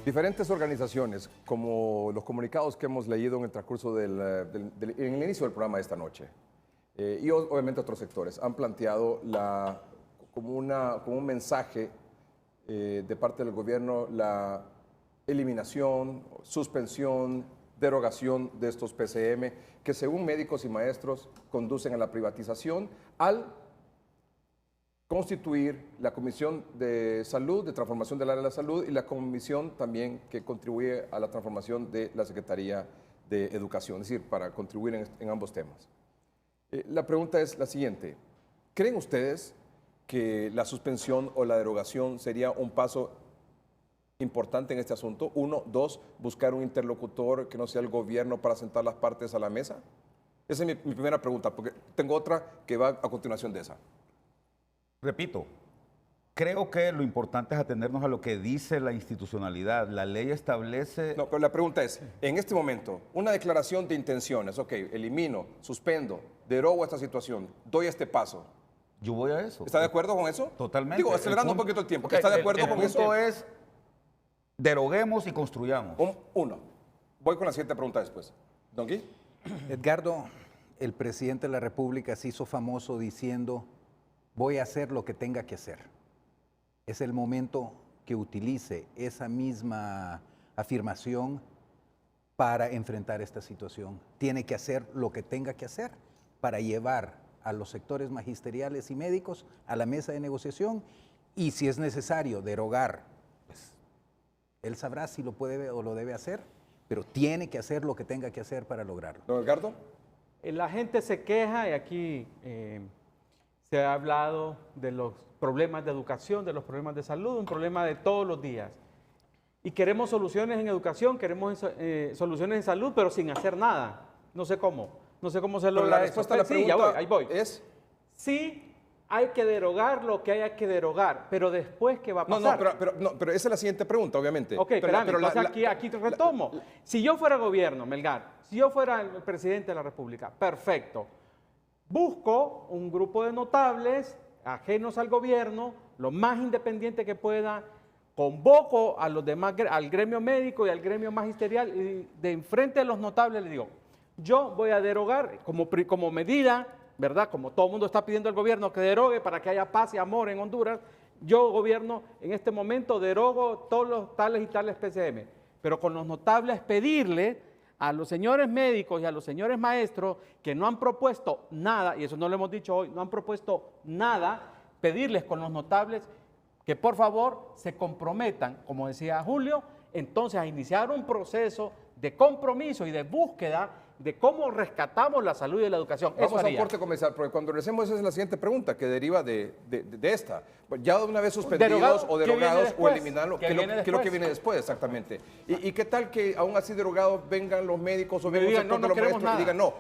Diferentes organizaciones, como los comunicados que hemos leído en el transcurso en el inicio del programa de esta noche, y obviamente otros sectores, han planteado como un mensaje de parte del gobierno la eliminación, suspensión, derogación de estos PCM, que según médicos y maestros conducen a la privatización al constituir la Comisión de Salud, de Transformación del Área de la Salud, y la comisión también que contribuye a la transformación de la Secretaría de Educación, es decir, para contribuir en ambos temas. La pregunta es la siguiente: ¿creen ustedes que la suspensión o la derogación sería un paso importante en este asunto? Uno, dos, buscar un interlocutor que no sea el gobierno para sentar las partes a la mesa. Esa es mi primera pregunta, porque tengo otra que va a continuación de esa. Repito, creo que lo importante es atendernos a lo que dice la institucionalidad. La ley establece... No, pero la pregunta es, en este momento, una declaración de intenciones, ok, elimino, suspendo, derogo esta situación, doy este paso. Yo voy a eso. ¿Está de acuerdo con eso? Totalmente. Digo, acelerando un poquito el tiempo. ¿Está de acuerdo con eso? El punto es, deroguemos y construyamos. Uno. Voy con la siguiente pregunta después. ¿Don Gui? Edgardo, el presidente de la República se hizo famoso diciendo: voy a hacer lo que tenga que hacer. Es el momento que utilice esa misma afirmación para enfrentar esta situación. Tiene que hacer lo que tenga que hacer para llevar a los sectores magisteriales y médicos a la mesa de negociación, y si es necesario derogar, pues él sabrá si lo puede o lo debe hacer, pero tiene que hacer lo que tenga que hacer para lograrlo. ¿Don Edgardo? La gente se queja, y aquí se ha hablado de los problemas de educación, de los problemas de salud, un problema de todos los días. Y queremos soluciones en educación, queremos soluciones en salud, pero sin hacer nada. No sé cómo. No sé cómo se logra. La respuesta a la pregunta, sí, ya voy, ahí voy. Es... Sí, hay que derogar lo que haya que derogar, pero después, ¿qué va a pasar? Pero esa es la siguiente pregunta, obviamente. Ok, pero aquí te retomo. Si yo fuera gobierno, Melgar, si yo fuera el presidente de la República, perfecto. Busco un grupo de notables ajenos al gobierno, lo más independiente que pueda, convoco a los demás, al gremio médico y al gremio magisterial, y de enfrente de los notables les digo: yo voy a derogar como medida, ¿verdad? Como todo el mundo está pidiendo al gobierno que derogue para que haya paz y amor en Honduras, yo, gobierno, en este momento derogo todos los tales y tales PCM, pero con los notables pedirle a los señores médicos y a los señores maestros que no han propuesto nada, y eso no lo hemos dicho hoy, no han propuesto nada, pedirles con los notables que por favor se comprometan, como decía Julio, entonces a iniciar un proceso de compromiso y de búsqueda de cómo rescatamos la salud y la educación. Vamos a un corte comercial, porque cuando regresemos esa es la siguiente pregunta que deriva de esta. Ya de una vez suspendidos o derogados o eliminarlo, ¿qué es lo que viene después exactamente? ¿Y qué tal que aún así derogados vengan los médicos o vengan los sectores de los maestros y digan no?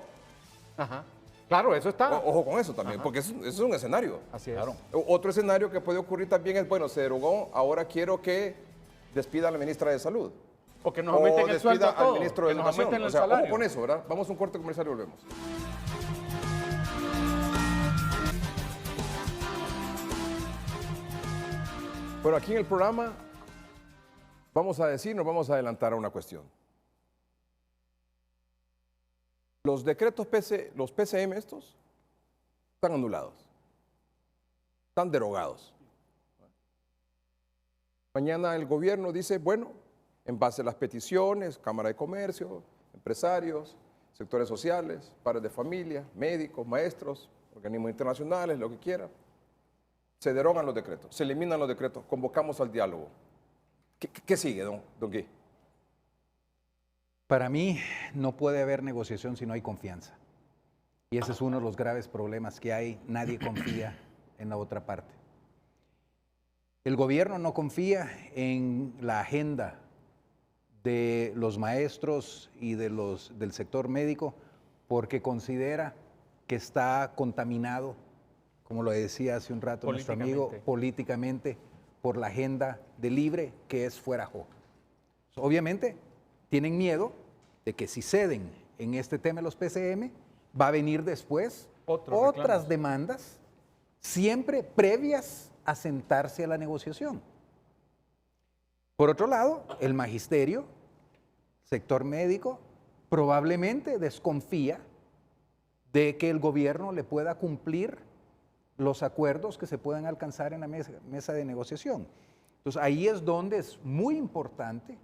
Ajá. Claro, eso está. Ojo con eso también, porque eso es un escenario. Así es. Claro. Otro escenario que puede ocurrir también es, bueno, se derogó, ahora quiero que despidan a la ministra de Salud. O que nos aumenten el sueldo a todos, al ministro de Educación. O sea, ojo con eso, ¿verdad? Vamos a un corte comercial y volvemos. Bueno, aquí en el programa vamos a vamos a adelantar a una cuestión. Los decretos los PCM estos están anulados, están derogados. Mañana el gobierno dice, bueno, en base a las peticiones, Cámara de Comercio, empresarios, sectores sociales, padres de familia, médicos, maestros, organismos internacionales, lo que quiera, se derogan los decretos, se eliminan los decretos, convocamos al diálogo. ¿Qué sigue, don Gui? Para mí no puede haber negociación si no hay confianza. Y ese es uno de los graves problemas que hay. Nadie confía en la otra parte. El gobierno no confía en la agenda de los maestros y del sector médico porque considera que está contaminado, como lo decía hace un rato nuestro amigo, políticamente por la agenda de libre que es fuera Jo. Obviamente tienen miedo de que si ceden en este tema de los PCM, va a venir después otras demandas, siempre previas a sentarse a la negociación. Por otro lado, el magisterio, sector médico, probablemente desconfía de que el gobierno le pueda cumplir los acuerdos que se puedan alcanzar en la mesa de negociación. Entonces, ahí es donde es muy importante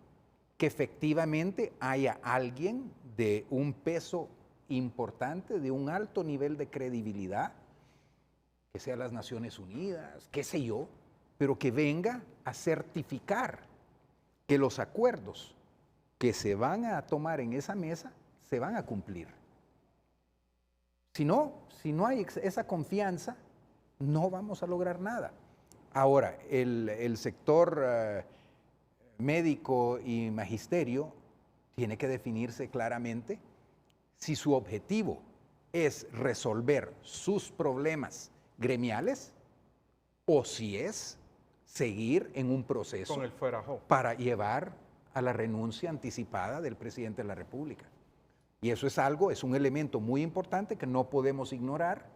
que efectivamente haya alguien de un peso importante, de un alto nivel de credibilidad, que sea las Naciones Unidas, qué sé yo, pero que venga a certificar que los acuerdos que se van a tomar en esa mesa se van a cumplir. Si no hay esa confianza, no vamos a lograr nada. Ahora, el sector médico y magisterio tiene que definirse claramente si su objetivo es resolver sus problemas gremiales o si es seguir en un proceso con el fuerajo para llevar a la renuncia anticipada del presidente de la República. Y eso es un elemento muy importante que no podemos ignorar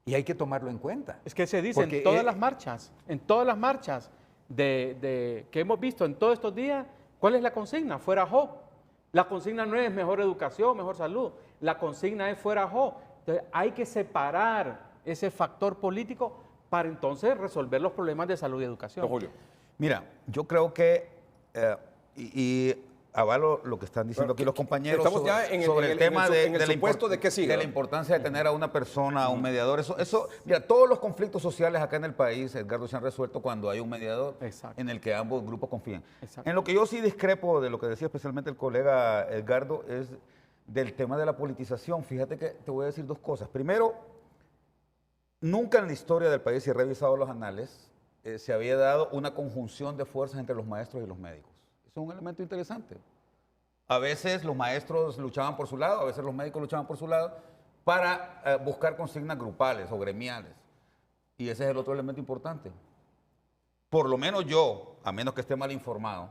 y hay que tomarlo en cuenta. Es que se dice porque en todas las marchas que hemos visto en todos estos días, ¿cuál es la consigna? Fuera Jo. La consigna no es mejor educación, mejor salud. La consigna es fuera Jo. Entonces hay que separar ese factor político para entonces resolver los problemas de salud y educación. Julio. Mira, yo creo que, y avalo lo que están diciendo aquí los compañeros sobre el tema de la importancia de tener a una persona, a un mediador. Mira, todos los conflictos sociales acá en el país, Edgardo, se han resuelto cuando hay un mediador en el que ambos grupos confían. En lo que yo sí discrepo de lo que decía especialmente el colega Edgardo es del tema de la politización. Fíjate que te voy a decir dos cosas. Primero, nunca en la historia del país, si he revisado los anales, se había dado una conjunción de fuerzas entre los maestros y los médicos. Eso es un elemento interesante. A veces los maestros luchaban por su lado, a veces los médicos luchaban por su lado para buscar consignas grupales o gremiales. Y ese es el otro elemento importante. Por lo menos yo, a menos que esté mal informado,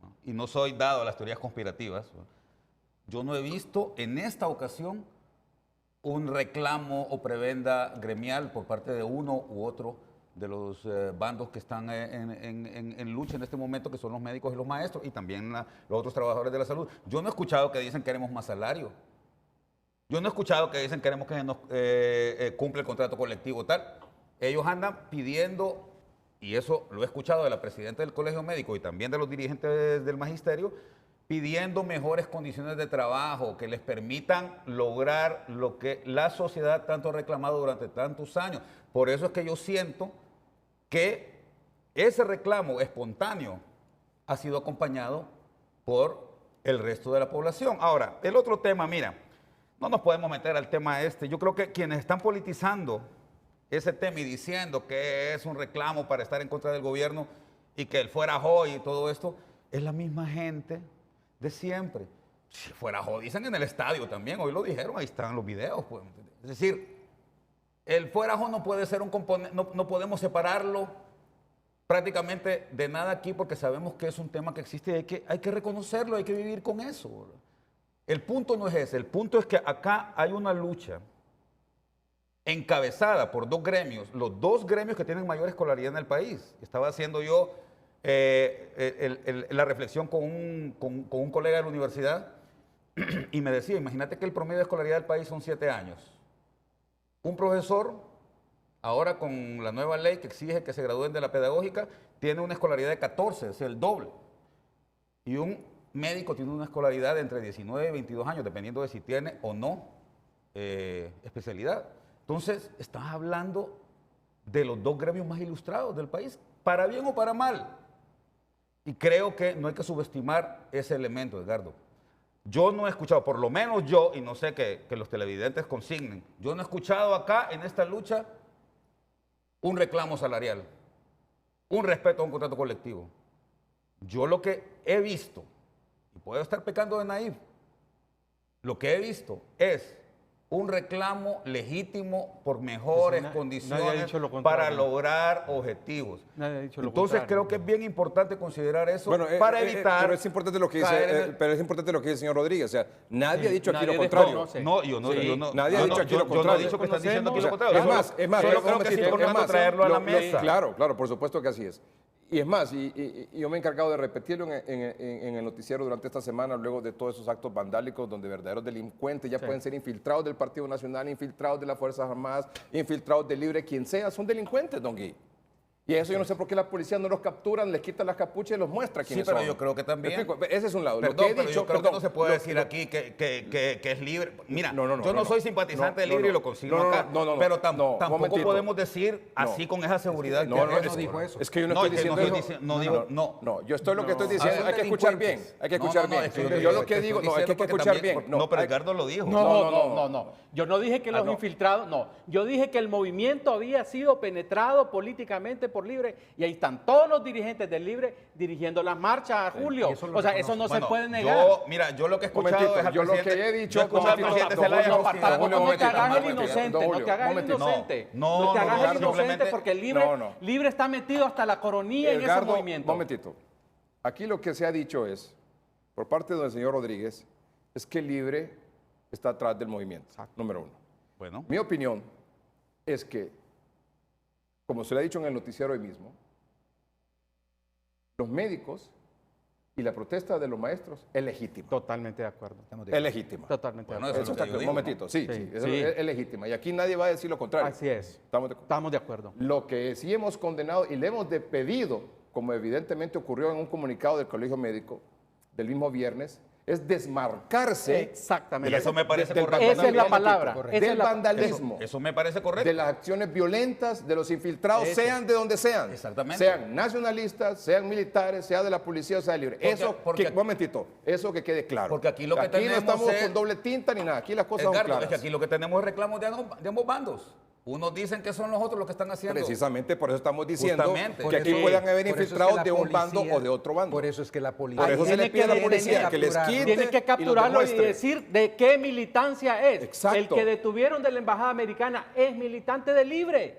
¿no? Y no soy dado a las teorías conspirativas, ¿no? Yo no he visto en esta ocasión un reclamo o prebenda gremial por parte de uno u otro de los bandos que están en lucha en este momento, que son los médicos y los maestros, y también los otros trabajadores de la salud. Yo no he escuchado que dicen queremos más salario. Yo no he escuchado que dicen queremos que nos cumpla el contrato colectivo tal. Ellos andan pidiendo, y eso lo he escuchado de la presidenta del Colegio Médico y también de los dirigentes del magisterio, pidiendo mejores condiciones de trabajo que les permitan lograr lo que la sociedad tanto ha reclamado durante tantos años. Por eso es que yo siento que ese reclamo espontáneo ha sido acompañado por el resto de la población. Ahora, el otro tema, mira, no nos podemos meter al tema este. Yo creo que quienes están politizando ese tema y diciendo que es un reclamo para estar en contra del gobierno y que el fuera hoy y todo esto, es la misma gente de siempre. Si fuera hoy, dicen en el estadio también, hoy lo dijeron, ahí están los videos. Pues. Es decir, el fuera hoy no puede ser un componente, no podemos separarlo prácticamente de nada aquí porque sabemos que es un tema que existe y hay que reconocerlo, hay que vivir con eso. ¿Verdad? El punto no es ese, el punto es que acá hay una lucha encabezada por dos gremios, los dos gremios que tienen mayor escolaridad en el país. Estaba haciendo yo la reflexión con un colega de la universidad y me decía, imagínate que el promedio de escolaridad del país son 7 años. Un profesor, ahora con la nueva ley que exige que se gradúen de la pedagógica, tiene una escolaridad de 14, es el doble. Y un médico tiene una escolaridad de entre 19 y 22 años, dependiendo de si tiene o no especialidad. Entonces, estás hablando de los dos gremios más ilustrados del país, para bien o para mal. Y creo que no hay que subestimar ese elemento, Edgardo. Yo no he escuchado, por lo menos yo, y no sé que los televidentes consignen, yo no he escuchado acá en esta lucha un reclamo salarial, un respeto a un contrato colectivo. Yo lo que he visto, y puedo estar pecando de naif, lo que he visto es un reclamo legítimo por mejores condiciones para lograr objetivos. Entonces creo que es bien importante considerar eso para evitar. Pero es importante lo que dice, el señor Rodríguez. O sea, nadie ha dicho aquí lo contrario. Nadie ha dicho aquí lo contrario. Yo no he dicho que están diciendo aquí lo contrario. Es más, solo creo que es importante traerlo a la mesa. Claro, por supuesto que así es. Y es más, y yo me he encargado de repetirlo en el noticiero durante esta semana, luego de todos esos actos vandálicos donde verdaderos delincuentes ya pueden ser infiltrados del Partido Nacional, infiltrados de las Fuerzas Armadas, infiltrados de Libre, quien sea, son delincuentes, don Gui. Y eso yo no sé por qué la policía no los capturan, les quita las capuchas y los muestra quiénes son. Sí, pero yo creo que también. Ese es un lado. Perdón, pero yo creo que no se puede decir aquí que es libre. Mira, yo no soy simpatizante de Libre y lo consigo acá. Pero tampoco podemos decir así con esa seguridad. No dijo eso. Es que yo no estoy diciendo eso. No, yo estoy lo que estoy diciendo. Hay que escuchar bien. Hay que escuchar bien. Yo lo que digo, no, hay que escuchar bien. No, pero Edgardo lo dijo. No. Yo no dije que los infiltrados, no. Yo dije que el movimiento había sido penetrado políticamente por Libre y ahí están todos los dirigentes del Libre dirigiendo las marchas, Julio. O sea, eso no se puede negar. Mira, yo lo que he escuchado es al yo lo que he dicho, no te hagas el inocente, no te hagas el inocente. No te hagas el inocente porque el Libre está metido hasta la coronilla en ese movimiento. Momentito. Aquí lo que se ha dicho es, por parte del señor Rodríguez, es que Libre está atrás del movimiento, número uno. Bueno. Mi opinión es que, como se le ha dicho en el noticiero hoy mismo, los médicos y la protesta de los maestros es legítima. Totalmente de acuerdo. Es legítima. Totalmente de acuerdo. Un momentito, sí, es legítima. Y aquí nadie va a decir lo contrario. Así es. Estamos de acuerdo. Lo que sí hemos condenado y le hemos pedido, como evidentemente ocurrió en un comunicado del Colegio Médico del mismo viernes, es desmarcarse. Exactamente. Y eso me parece correcto. Esa es la palabra. Del vandalismo. Eso me parece correcto. De las acciones violentas, de los infiltrados, sean de donde sean. Exactamente. Sean nacionalistas, sean militares, sea de la policía o sea de Libre. Un momentito, eso que quede claro. Porque aquí lo que tenemos no estamos con doble tinta ni nada. Aquí las cosas son claras. Es que aquí lo que tenemos es reclamos de ambos bandos. Unos dicen que son los otros los que están haciendo. Precisamente por eso estamos diciendo que aquí puedan haber infiltrados de un bando o de otro bando. Por eso es que la policía... Por eso se le pide a la policía que les quite. Tiene que capturarlo y decir de qué militancia es. Exacto. El que detuvieron de la Embajada Americana es militante de Libre.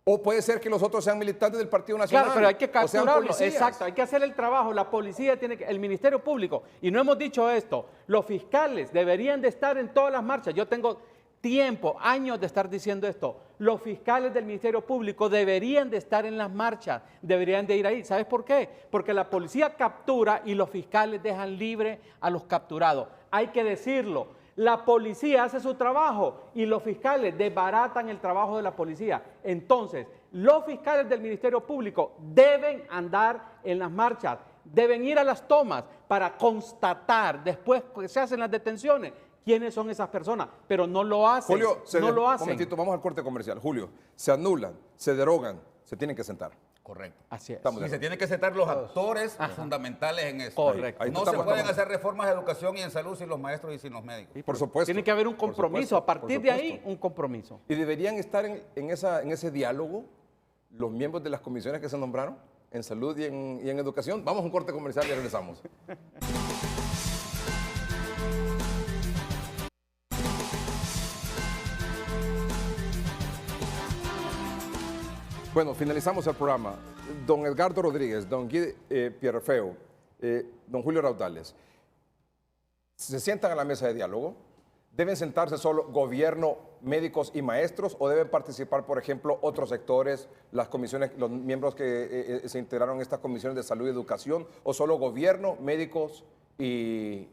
O puede ser que los otros sean militantes del Partido Nacional. Claro, pero hay que capturarlo. Exacto, hay que hacer el trabajo. La policía tiene que, el Ministerio Público, y no hemos dicho esto, los fiscales deberían de estar en todas las marchas. Yo tengo tiempo, años de estar diciendo esto. Los fiscales del Ministerio Público deberían de estar en las marchas, deberían de ir ahí. ¿Sabes por qué? Porque la policía captura y los fiscales dejan libre a los capturados. Hay que decirlo. La policía hace su trabajo y los fiscales desbaratan el trabajo de la policía. Entonces, los fiscales del Ministerio Público deben andar en las marchas, deben ir a las tomas para constatar, después que se hacen las detenciones, quiénes son esas personas, pero no lo hacen. Julio, Un momentito, vamos al corte comercial. Julio, se anulan, se derogan, se tienen que sentar. Correcto. Así es. Y se tienen que sentar los actores fundamentales en eso. Correcto. No se pueden hacer reformas de educación y en salud sin los maestros y sin los médicos. Por supuesto. Tiene que haber un compromiso, a partir de ahí un compromiso. Y deberían estar en ese diálogo los miembros de las comisiones que se nombraron en salud y en educación. Vamos a un corte comercial y regresamos. Bueno, finalizamos el programa. Don Edgardo Rodríguez, don Guy Pierrefeu, don Julio Raudales, ¿se sientan a la mesa de diálogo? ¿Deben sentarse solo gobierno, médicos y maestros o deben participar, por ejemplo, otros sectores, las comisiones, los miembros que se integraron en estas comisiones de salud y educación, o solo gobierno, médicos y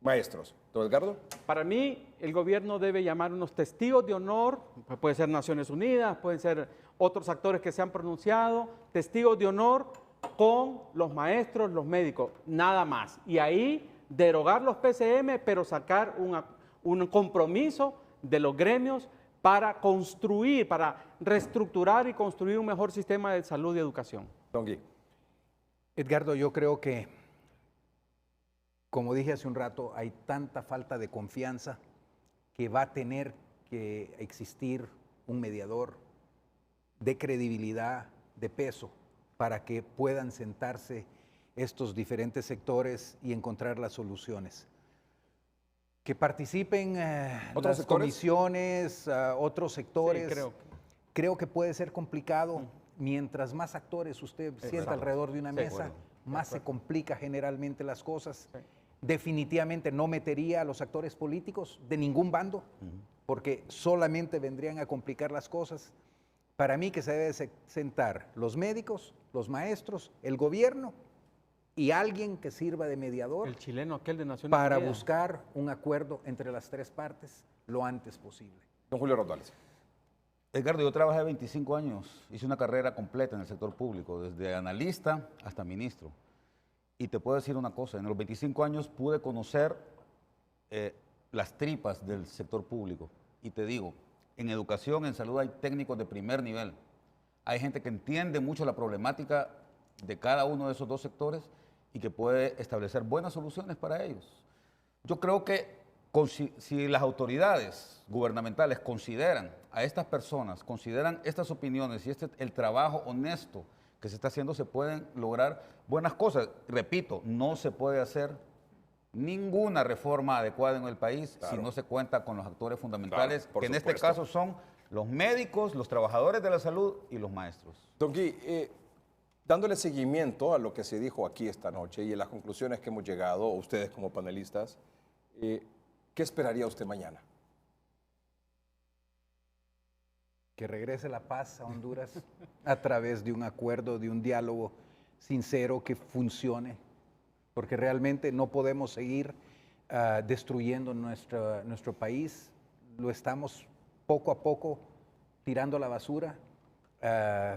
maestros? Don Edgardo. Para mí, el gobierno debe llamar unos testigos de honor, puede ser Naciones Unidas, pueden ser otros actores que se han pronunciado, testigos de honor con los maestros, los médicos, nada más. Y ahí derogar los PCM, pero sacar un compromiso de los gremios para construir, para reestructurar y construir un mejor sistema de salud y educación. Don Guy. Edgardo, yo creo que, como dije hace un rato, hay tanta falta de confianza que va a tener que existir un mediador de credibilidad, de peso, para que puedan sentarse estos diferentes sectores y encontrar las soluciones. Que participen las comisiones, otros sectores. Sí, creo que puede ser complicado. Mientras más actores usted sienta alrededor de una mesa, más se complica generalmente las cosas. Sí. Definitivamente no metería a los actores políticos de ningún bando, porque solamente vendrían a complicar las cosas. Para mí que se debe sentar los médicos, los maestros, el gobierno y alguien que sirva de mediador. El chileno, aquel de Naciones para Unidas. buscar un acuerdo entre las tres partes lo antes posible. Don Julio Rosales. Edgardo, yo trabajé 25 años, hice una carrera completa en el sector público, desde analista hasta ministro. Y te puedo decir una cosa, en los 25 años pude conocer las tripas del sector público. Y te digo, en educación, en salud hay técnicos de primer nivel. Hay gente que entiende mucho la problemática de cada uno de esos dos sectores y que puede establecer buenas soluciones para ellos. Yo creo que si las autoridades gubernamentales consideran a estas personas, consideran estas opiniones y el trabajo honesto que se está haciendo, se pueden lograr buenas cosas. Repito, no se puede hacer ninguna reforma adecuada en el país si no se cuenta con los actores fundamentales, que en este caso son los médicos, los trabajadores de la salud y los maestros. Don Gui, dándole seguimiento a lo que se dijo aquí esta noche y a las conclusiones que hemos llegado, ustedes como panelistas, ¿qué esperaría usted mañana? Que regrese la paz a Honduras a través de un acuerdo, de un diálogo sincero que funcione, porque realmente no podemos seguir destruyendo nuestro país. Lo estamos poco a poco tirando a la basura.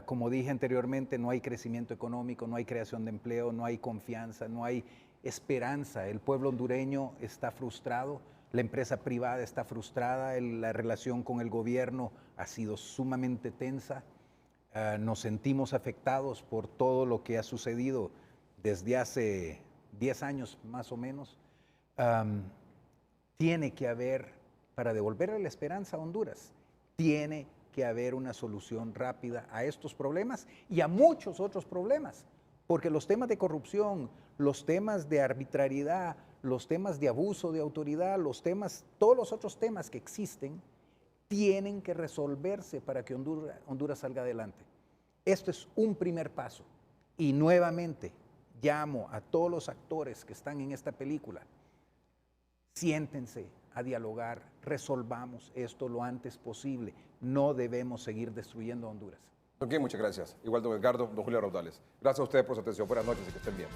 Como dije anteriormente, no hay crecimiento económico, no hay creación de empleo, no hay confianza, no hay esperanza. El pueblo hondureño está frustrado, la empresa privada está frustrada, la relación con el gobierno ha sido sumamente tensa. Nos sentimos afectados por todo lo que ha sucedido desde hace 10 años más o menos. Tiene que haber, para devolverle la esperanza a Honduras, tiene que haber una solución rápida a estos problemas y a muchos otros problemas, porque los temas de corrupción, los temas de arbitrariedad, los temas de abuso de autoridad, todos los otros temas que existen, tienen que resolverse para que Honduras salga adelante. Esto es un primer paso y nuevamente llamo a todos los actores que están en esta película, siéntense a dialogar, resolvamos esto lo antes posible. No debemos seguir destruyendo a Honduras. Don Gui, muchas gracias. Igual don Edgardo, don Julio Raudales. Gracias a ustedes por su atención. Buenas noches y que estén bien.